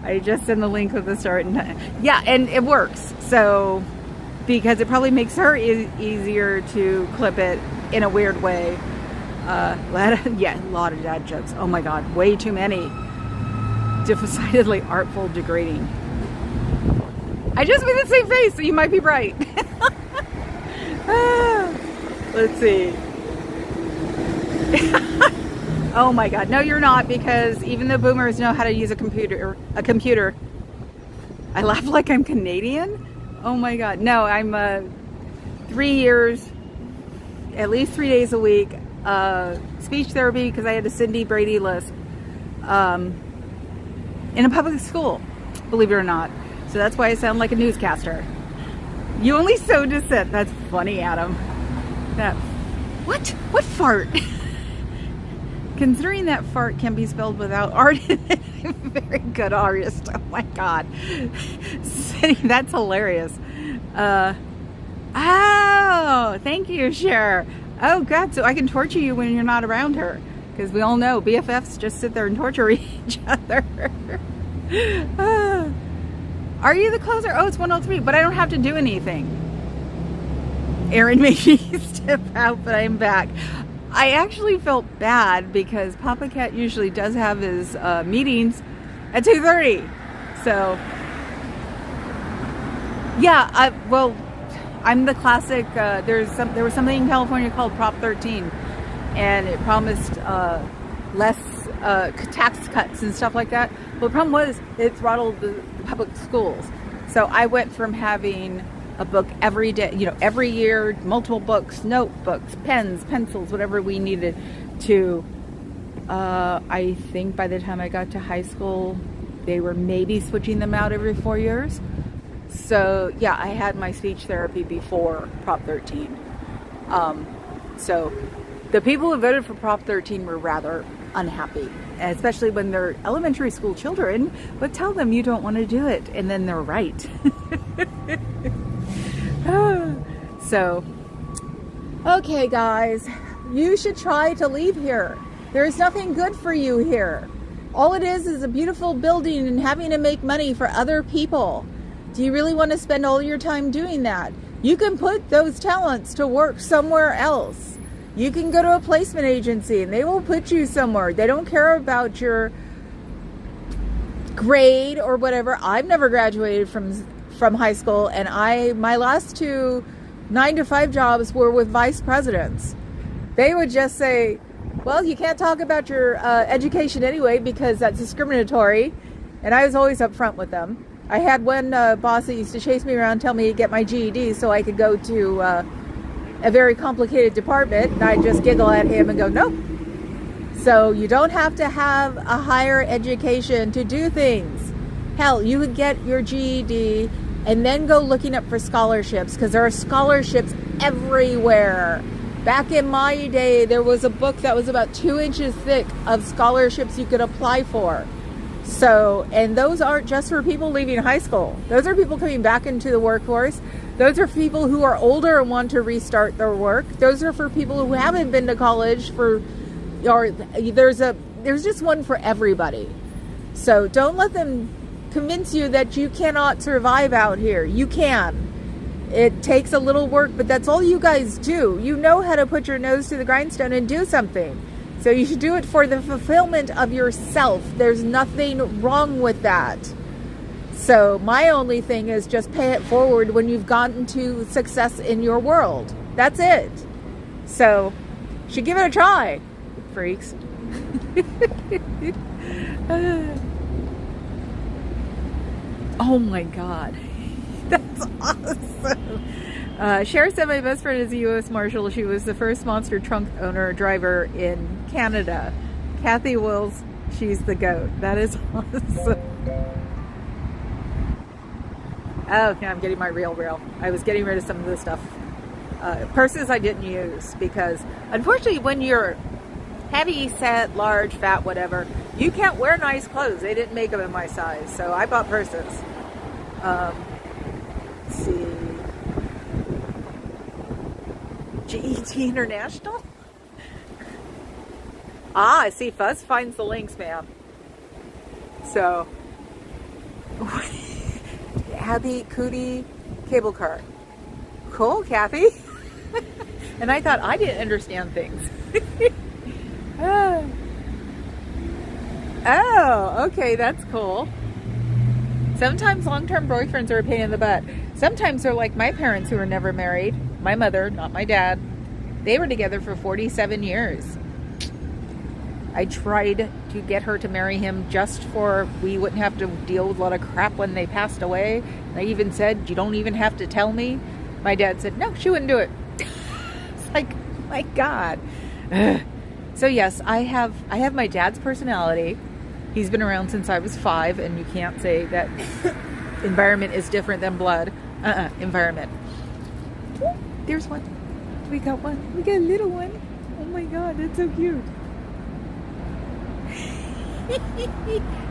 I just send the link with the start and yeah, and it works. So because it probably makes her easier to clip it in a weird way. Yeah, a lot of dad jokes. Oh my God, way too many. Decidedly artful, degrading. I just made the same face, so you might be right. Let's see. Oh my God, no, you're not, because even the boomers know how to use a computer. I laugh like I'm Canadian. Oh my God, no, I'm 3 years, at least 3 days a week, speech therapy because I had a Cindy Brady list in a public school, believe it or not. So that's why I sound like a newscaster. You only sow dissent. That's funny, Adam. What? What fart? Considering that fart can be spelled without art in it, I'm a very good artist. Oh my God. That's hilarious. Oh, thank you, Cher. Oh God, so I can torture you when you're not around her. Because we all know BFFs just sit there and torture each other. Are you the closer? Oh, it's 103, but I don't have to do anything. Aaron made me step out, but I'm back. I actually felt bad because Papa Cat usually does have his meetings at 2:30. So, yeah, well, I'm the classic. There was something in California called Prop 13, and it promised less tax cuts and stuff like that. Well, the problem was it throttled the public schools. So I went from having a book every day, every year, multiple books, notebooks, pens, pencils, whatever we needed to, I think by the time I got to high school, they were maybe switching them out every 4 years. So yeah, I had my speech therapy before Prop 13. So the people who voted for Prop 13 were rather unhappy, especially when they're elementary school children, but tell them you don't want to do it, and then they're right. So, okay guys, you should try to leave here. There is nothing good for you here. All it is a beautiful building and having to make money for other people. Do you really want to spend all your time doing that? You can put those talents to work somewhere else. You can go to a placement agency and they will put you somewhere. They don't care about your grade or whatever. I've never graduated from high school, and my last 2 9-to-5 jobs were with vice presidents. They would just say, well, you can't talk about your education anyway because that's discriminatory, and I was always upfront with them. I had one boss that used to chase me around, tell me to get my GED so I could go to a very complicated department, and I'd just giggle at him and go, nope. So you don't have to have a higher education to do things. Hell, you would get your GED and then go looking up for scholarships, because there are scholarships everywhere. Back in my day, there was a book that was about 2 inches thick of scholarships you could apply for. So, and those aren't just for people leaving high school. Those are people coming back into the workforce. Those are people who are older and want to restart their work. Those are for people who haven't been to college or there's there's just one for everybody. So don't let them convince you that you cannot survive out here. You can. It takes a little work, but that's all you guys do. You know how to put your nose to the grindstone and do something. So you should do it for the fulfillment of yourself. There's nothing wrong with that. So my only thing is just pay it forward when you've gotten to success in your world. That's it. So you should give it a try, freaks. Oh my God. That's awesome. Cher said my best friend is a U.S. Marshal. She was the first monster truck driver in Canada. Kathy Wills, she's the GOAT. That is awesome. Oh, now I'm getting my reel. I was getting rid of some of the stuff. Purses I didn't use because, unfortunately, when you're heavy set, large, fat, whatever, you can't wear nice clothes. They didn't make them in my size, so I bought purses. Let's see. GET International? I see. Fuzz finds the links, ma'am. So, Abby Cootie cable car. Cool, Kathy. And I thought I didn't understand things. Oh, okay, that's cool. Sometimes long-term boyfriends are a pain in the butt. Sometimes they're like my parents who were never married. My mother, not my dad. They were together for 47 years. I tried to get her to marry him just for we wouldn't have to deal with a lot of crap when they passed away. I even said, you don't even have to tell me. My dad said, no, she wouldn't do it. It's like, my God. So yes, I have my dad's personality. He's been around since I was 5, and you can't say that environment is different than blood. Environment. There's one. We got one. We got a little one. Oh my God, that's so cute.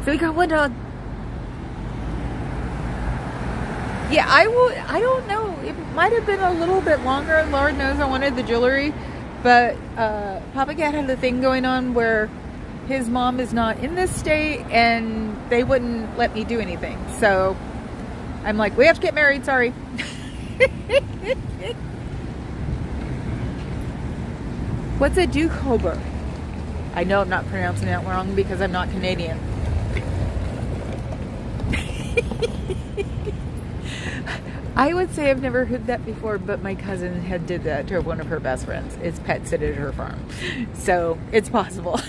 So we got one dog. Yeah, I don't know. It might have been a little bit longer. Lord knows I wanted the jewelry. But Papa Cat had a thing going on where his mom is not in this state and they wouldn't let me do anything. So I'm like, we have to get married, sorry. What's a Dukehober? I know I'm not pronouncing that wrong because I'm not Canadian. I would say I've never heard that before, but my cousin had did that to one of her best friends. It's pet sit at her farm. So it's possible.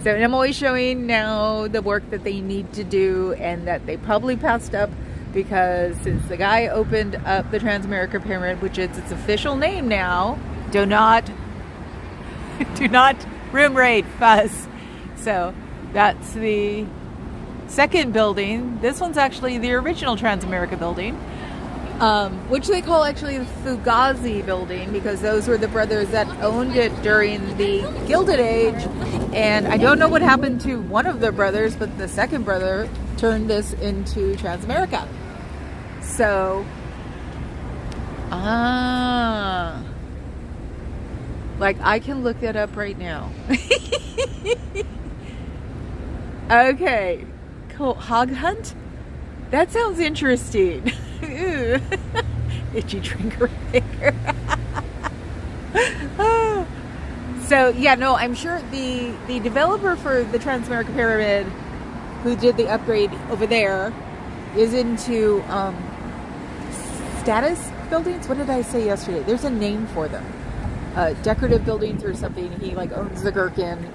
So, and I'm always showing now the work that they need to do and that they probably passed up because since the guy opened up the Transamerica Pyramid, which is its official name now, do not room raid, Fuzz. So that's the second building. This one's actually the original Transamerica building, which they call actually the Fugazi building because those were the brothers that owned it during the Gilded Age. And I don't know what happened to one of their brothers, but the second brother turned this into Transamerica. So, like I can look that up right now. Okay. Cool. Hog hunt? That sounds interesting. Itchy drinker finger. So yeah, no, I'm sure the developer for the Transamerica Pyramid who did the upgrade over there is into status buildings. What did I say yesterday? There's a name for them. Decorative buildings or something. He like owns the Gherkin.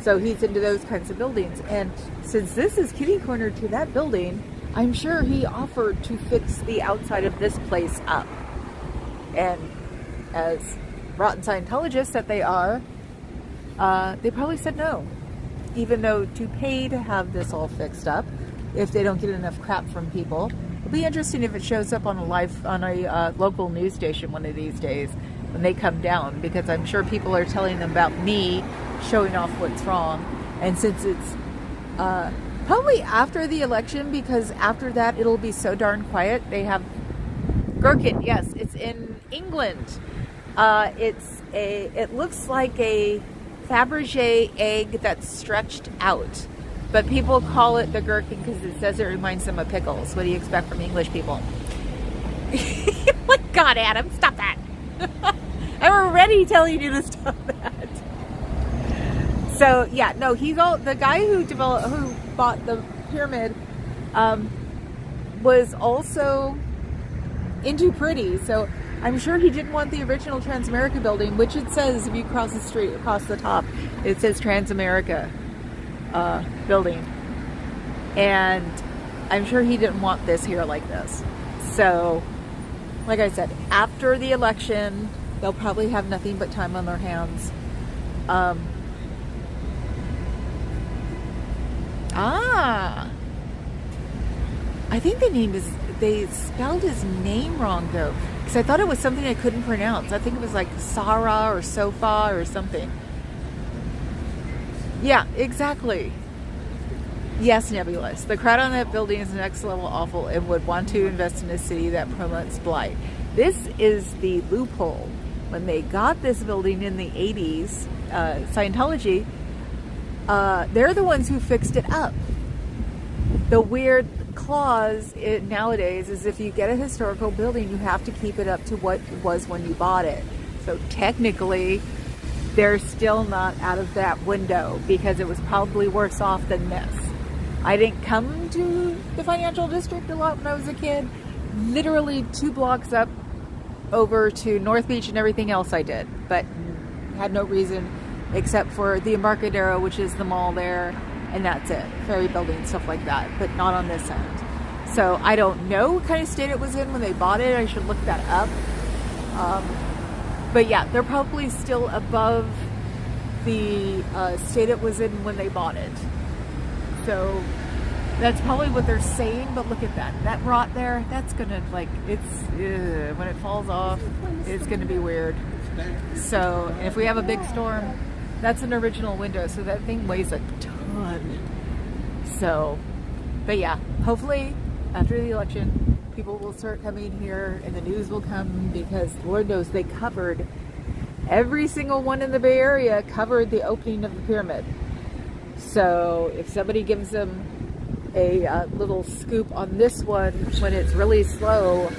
So he's into those kinds of buildings. And since this is kitty corner to that building, I'm sure he offered to fix the outside of this place up. And as rotten Scientologists that they are, they probably said no. Even though to pay to have this all fixed up, if they don't get enough crap from people. It'll be interesting if it shows up on a local news station one of these days when they come down, because I'm sure people are telling them about me showing off what's wrong. And since it's probably after the election, because after that it'll be so darn quiet. They have Gherkin, yes, it's in England. It looks like a Fabergé egg that's stretched out. But people call it the gherkin because it says it reminds them of pickles. What do you expect from English people? My God, Adam, stop that. I'm already telling you to stop that. So yeah, no, the guy who bought the pyramid was also into pretty. So I'm sure he didn't want the original Transamerica building, which it says, if you cross the street across the top, it says Transamerica building. And I'm sure he didn't want this here like this. So, like I said, after the election, they'll probably have nothing but time on their hands. I think they spelled his name wrong though, because I thought it was something I couldn't pronounce. I think it was like Sarah or Sofa or something. Yeah, exactly. Yes, Nebulous. The crowd on that building is next level awful and would want to invest in a city that promotes blight. This is the loophole. When they got this building in the 80s, Scientology, they're the ones who fixed it up. The weird clause nowadays is if you get a historical building, you have to keep it up to what it was when you bought it. So technically, they're still not out of that window because it was probably worse off than this. I didn't come to the financial district a lot when I was a kid. Literally 2 blocks up over to North Beach and everything else I did, but had no reason except for the Embarcadero, which is the mall there, and that's it. Ferry building, stuff like that, but not on this end. So I don't know what kind of state it was in when they bought it. I should look that up. But yeah, they're probably still above the state it was in when they bought it. So that's probably what they're saying, but look at that. That rot there, that's gonna, like, when it falls off, it's gonna be weird. So, and if we have a big storm, that's an original window, so that thing weighs a ton. So, but yeah, hopefully after the election, people will start coming here and the news will come, because Lord knows they covered, every single one in the Bay Area covered the opening of the pyramid. So if somebody gives them a little scoop on this one when it's really slow,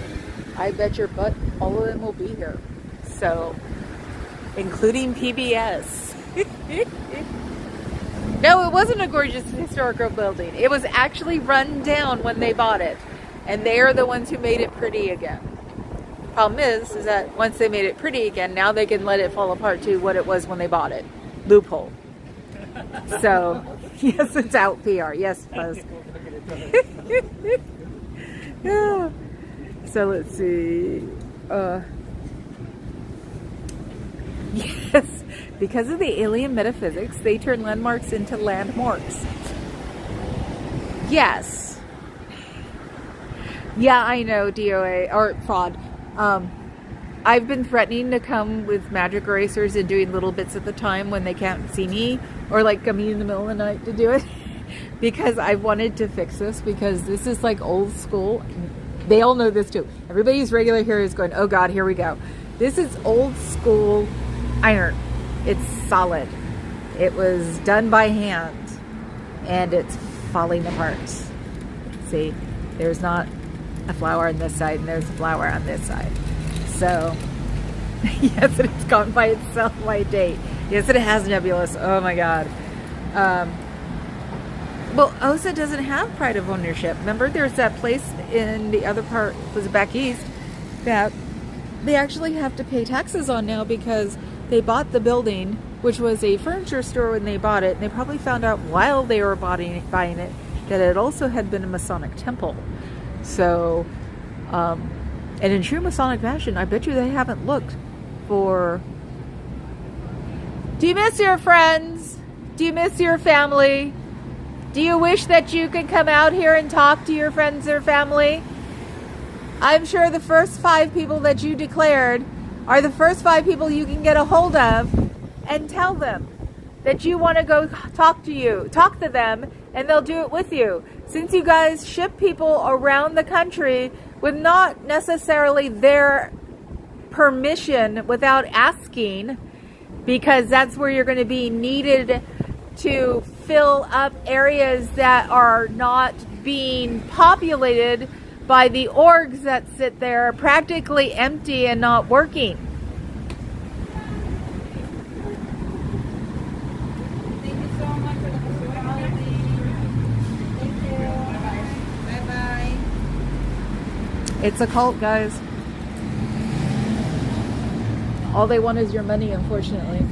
I bet your butt all of them will be here. So, including PBS. No, it wasn't a gorgeous historical building. It was actually run down when they bought it. And they are the ones who made it pretty again. Problem is that once they made it pretty again, now they can let it fall apart to what it was when they bought it. Loophole. So, yes, it's out PR. Yes, Buzz. Yeah. So let's see. Yes, because of the alien metaphysics, they turn landmarks into landmarks. Yes. Yeah, I know, DOA, or fraud. I've been threatening to come with magic erasers and doing little bits at the time when they can't see me, or like coming in the middle of the night to do it, because I wanted to fix this, because this is like old school. They all know this too. Everybody who's regular here is going, oh God, here we go. This is old school iron. It's solid. It was done by hand and it's falling apart. See, there's not a flower on this side and there's a flower on this side. So, yes, it's gone by itself by date. Yes, it has, Nebulous. Oh my God. Well, OSA doesn't have pride of ownership. Remember, there's that place in the other part, was it back east, that they actually have to pay taxes on now because they bought the building, which was a furniture store when they bought it, and they probably found out while they were buying it that it also had been a Masonic temple. So, and in true Masonic fashion, I bet you they haven't looked for... Do you miss your friends? Do you miss your family? Do you wish that you could come out here and talk to your friends or family? I'm sure the first 5 people that you declared are the first 5 people you can get a hold of and tell them that you want to go talk to them, and they'll do it with you. Since you guys ship people around the country with not necessarily their permission, without asking, because that's where you're going to be needed to fill up areas that are not being populated by the orgs that sit there practically empty and not working. Thank you so much for the hospitality. Thank you. Bye-bye. It's a cult, guys. All they want is your money, unfortunately.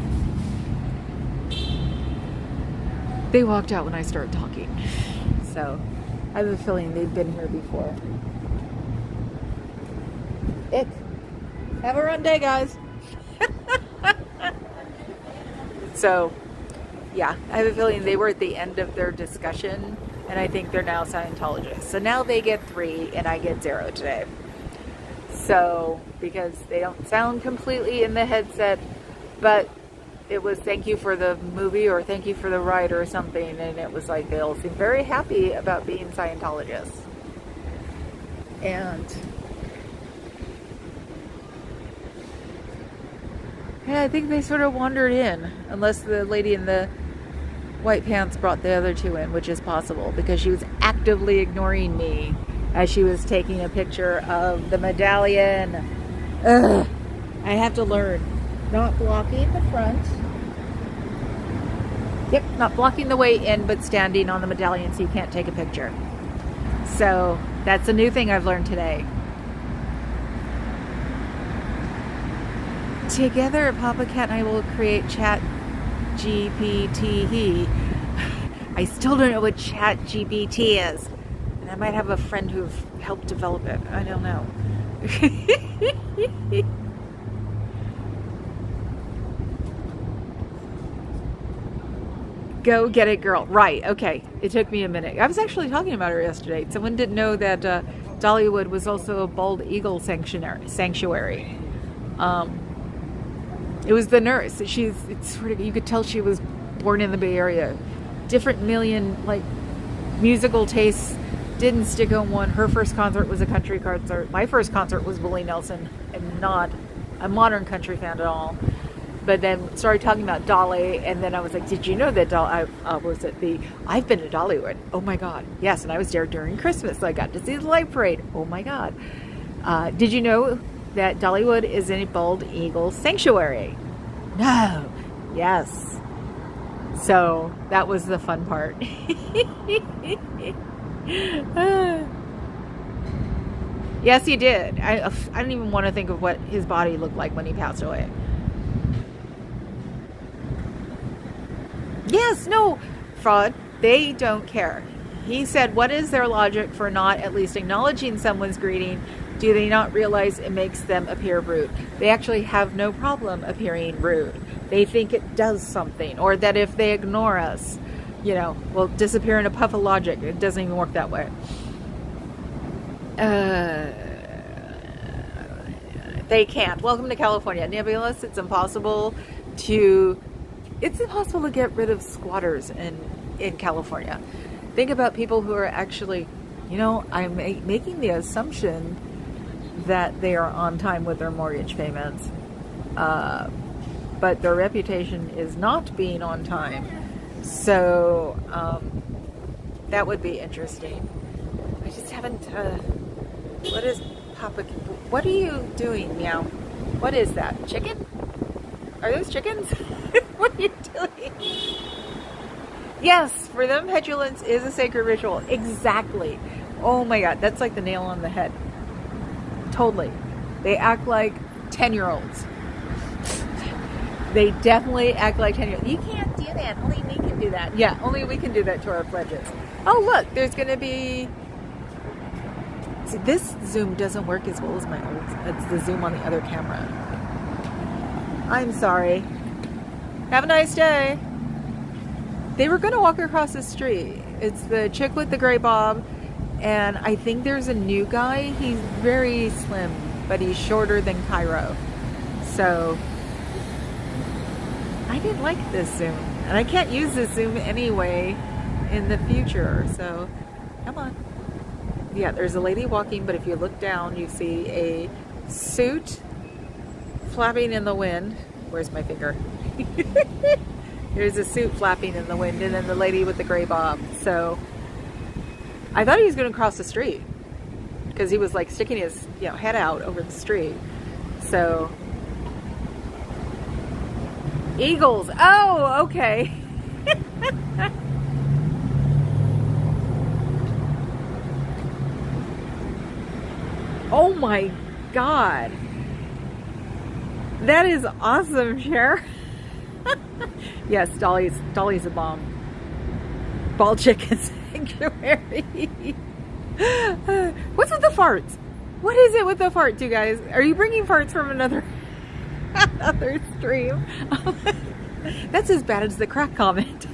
They walked out when I started talking. So I have a feeling they've been here before. Ick. Have a run day, guys. So, yeah, I have a feeling they were at the end of their discussion, and I think they're now Scientologists. So now they get 3 and I get 0 today. So, because they don't sound completely in the headset, but it was thank you for the movie or thank you for the ride or something, and it was like they all seem very happy about being Scientologists. And yeah, I think they sort of wandered in, unless the lady in the white pants brought the other 2 in, which is possible, because she was actively ignoring me as she was taking a picture of the medallion. Ugh. I have to learn. Not blocking the front. Yep, not blocking the way in, but standing on the medallion so you can't take a picture. So that's a new thing I've learned today. Together, Papa Cat and I will create Chat GPT. I still don't know what Chat GPT is. And I might have a friend who helped develop it. I don't know. Go get it, girl. Right, okay. It took me a minute. I was actually talking about her yesterday. Someone didn't know that Dollywood was also a bald eagle sanctuary. It was the nurse. It's sort of, you could tell she was born in the Bay Area. Different million, like, musical tastes. Didn't stick on one. Her first concert was a country concert. My first concert was Willie Nelson. I'm not a modern country fan at all. But then started talking about Dolly, and then I was like, did you know that I've been to Dollywood. Oh my God. Yes, and I was there during Christmas. So I got to see the light parade. Oh my God. Did you know that Dollywood is a bald eagle sanctuary? No. Yes. So that was the fun part. Yes, he did. I don't even want to think of what his body looked like when he passed away. Yes, no, fraud. They don't care. He said, what is their logic for not at least acknowledging someone's greeting? Do they not realize it makes them appear rude? They actually have no problem appearing rude. They think it does something, or that if they ignore us, we'll disappear in a puff of logic. It doesn't even work that way. They can't. Welcome to California. Nevertheless, it's impossible to get rid of squatters in California. Think about people who are actually, I'm making the assumption that they are on time with their mortgage payments, but their reputation is not being on time. So that would be interesting. I just haven't. What is Papa? What are you doing, meow? What is that? Chicken? Are those chickens? What are you doing? Yes, for them, petulance is a sacred ritual. Exactly. Oh my God, that's like the nail on the head. Totally. They act like 10-year-olds. They definitely act like 10-year-olds. You can't do that. Only we can do that. Yeah, only we can do that to our pledges. Oh, look, there's going to be... See, this Zoom doesn't work as well as my old. It's the Zoom on the other camera. I'm sorry. Have a nice day. They were going to walk across the street. It's the chick with the gray bob, and I think there's a new guy. He's very slim, but he's shorter than Cairo. So I didn't like this Zoom, and I can't use this Zoom anyway in the future. So come on. Yeah, there's a lady walking, but if you look down, you see a suit flapping in the wind. Where's my finger? There's a suit flapping in the wind, and then the lady with the gray bob. So I thought he was going to cross the street because he was like sticking his head out over the street. So eagles. Oh, okay. Oh my God. That is awesome, Cher. Yes, Dolly's a bomb. Ball chicken sanctuary. What's with the farts? What is it with the farts, you guys? Are you bringing farts from another stream? That's as bad as the crack comment.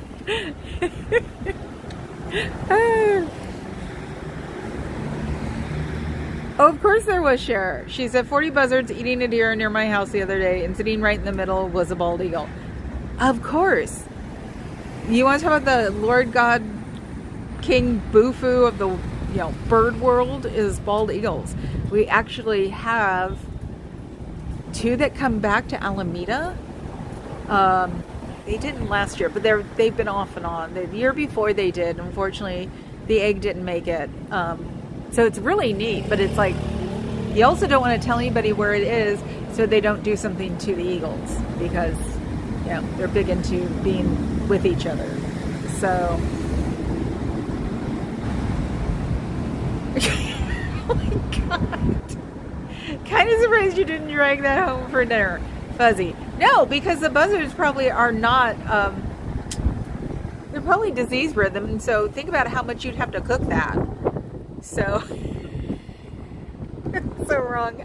Oh, of course there was, Cher. She said 40 buzzards eating a deer near my house the other day, and sitting right in the middle was a bald eagle. Of course. You want to talk about the Lord God King Bufu of the bird world is bald eagles. We actually have 2 that come back to Alameda. They didn't last year, but they've been off and on. The year before they did. Unfortunately, the egg didn't make it. So it's really neat, but it's like you also don't want to tell anybody where it is so they don't do something to the eagles, because they're big into being with each other. So oh my God, kind of surprised you didn't drag that home for dinner, Fuzzy. No, because the buzzards probably are not they're probably disease ridden, and so think about how much you'd have to cook that. So so wrong.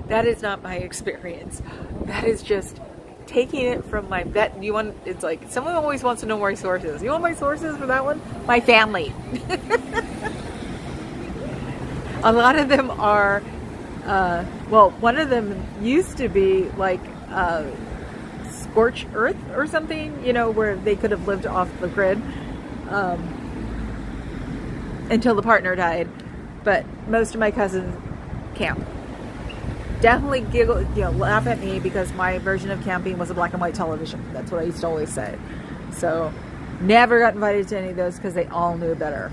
That is not my experience. That is just taking it from my vet. It's like someone always wants to know my sources. You want my sources for that one? My family. A lot of them are one of them used to be like scorched earth or something, where they could have lived off the grid until the partner died. But most of my cousins camp. Definitely giggle, laugh at me because my version of camping was a black and white television. That's what I used to always say. So never got invited to any of those because they all knew better.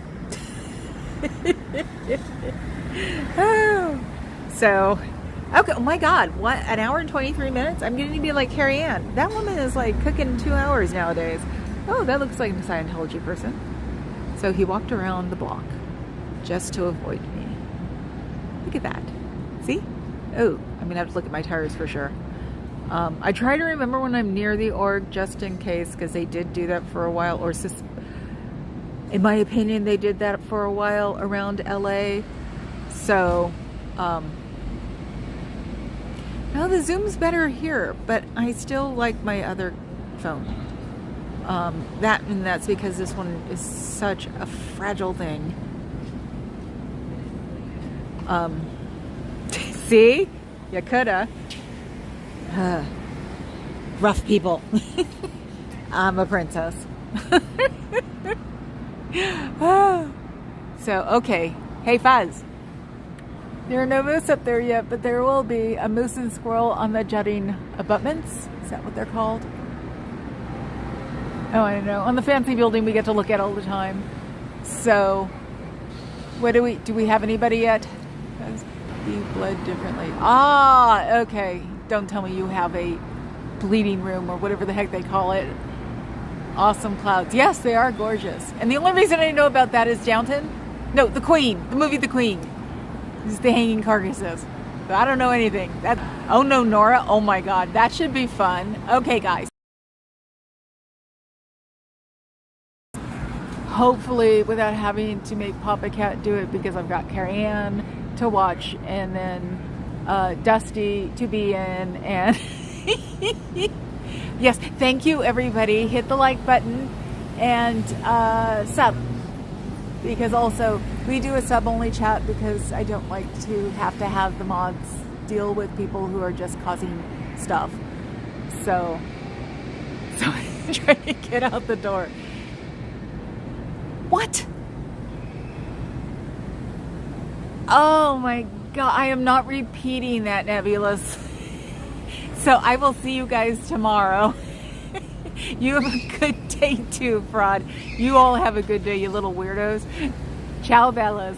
So, okay. Oh my God, what? An hour and 23 minutes? I'm going to be like Carrie Ann. That woman is like cooking 2 hours nowadays. Oh, that looks like a Scientology person. So he walked around the block just to avoid me. Look at that. See? Oh, I'm going to have to look at my tires for sure. I try to remember when I'm near the org just in case, because they did do that for a while, or in my opinion, they did that for a while around LA. So, now the Zoom's better here, but I still like my other phone. That's because this one is such a fragile thing. See? You coulda. Rough people. I'm a princess. So, okay. Hey, Fuzz. There are no moose up there yet, but there will be a moose and squirrel on the jutting abutments. Is that what they're called? Oh, I don't know. On the fancy building we get to look at all the time. So, what do we have anybody yet? Be bled differently. Ah, okay. Don't tell me you have a bleeding room or whatever the heck they call it. Awesome clouds. Yes, they are gorgeous. And the only reason I know about that is Downton. No, The Queen. The movie The Queen. This is the hanging carcasses. But I don't know anything. Oh no, Nora. Oh my God. That should be fun. Okay, guys. Hopefully without having to make Papa Cat do it, because I've got Carrie Ann to watch and then Dusty to be in, and yes, thank you everybody. Hit the like button and sub, because also we do a sub only chat because I don't like to have the mods deal with people who are just causing stuff. So I'm trying to get out the door. What? Oh my God, I am not repeating that, Nebulous. So I will see you guys tomorrow. You have a good day too, fraud. You all have a good day, you little weirdos. Ciao, Bellas.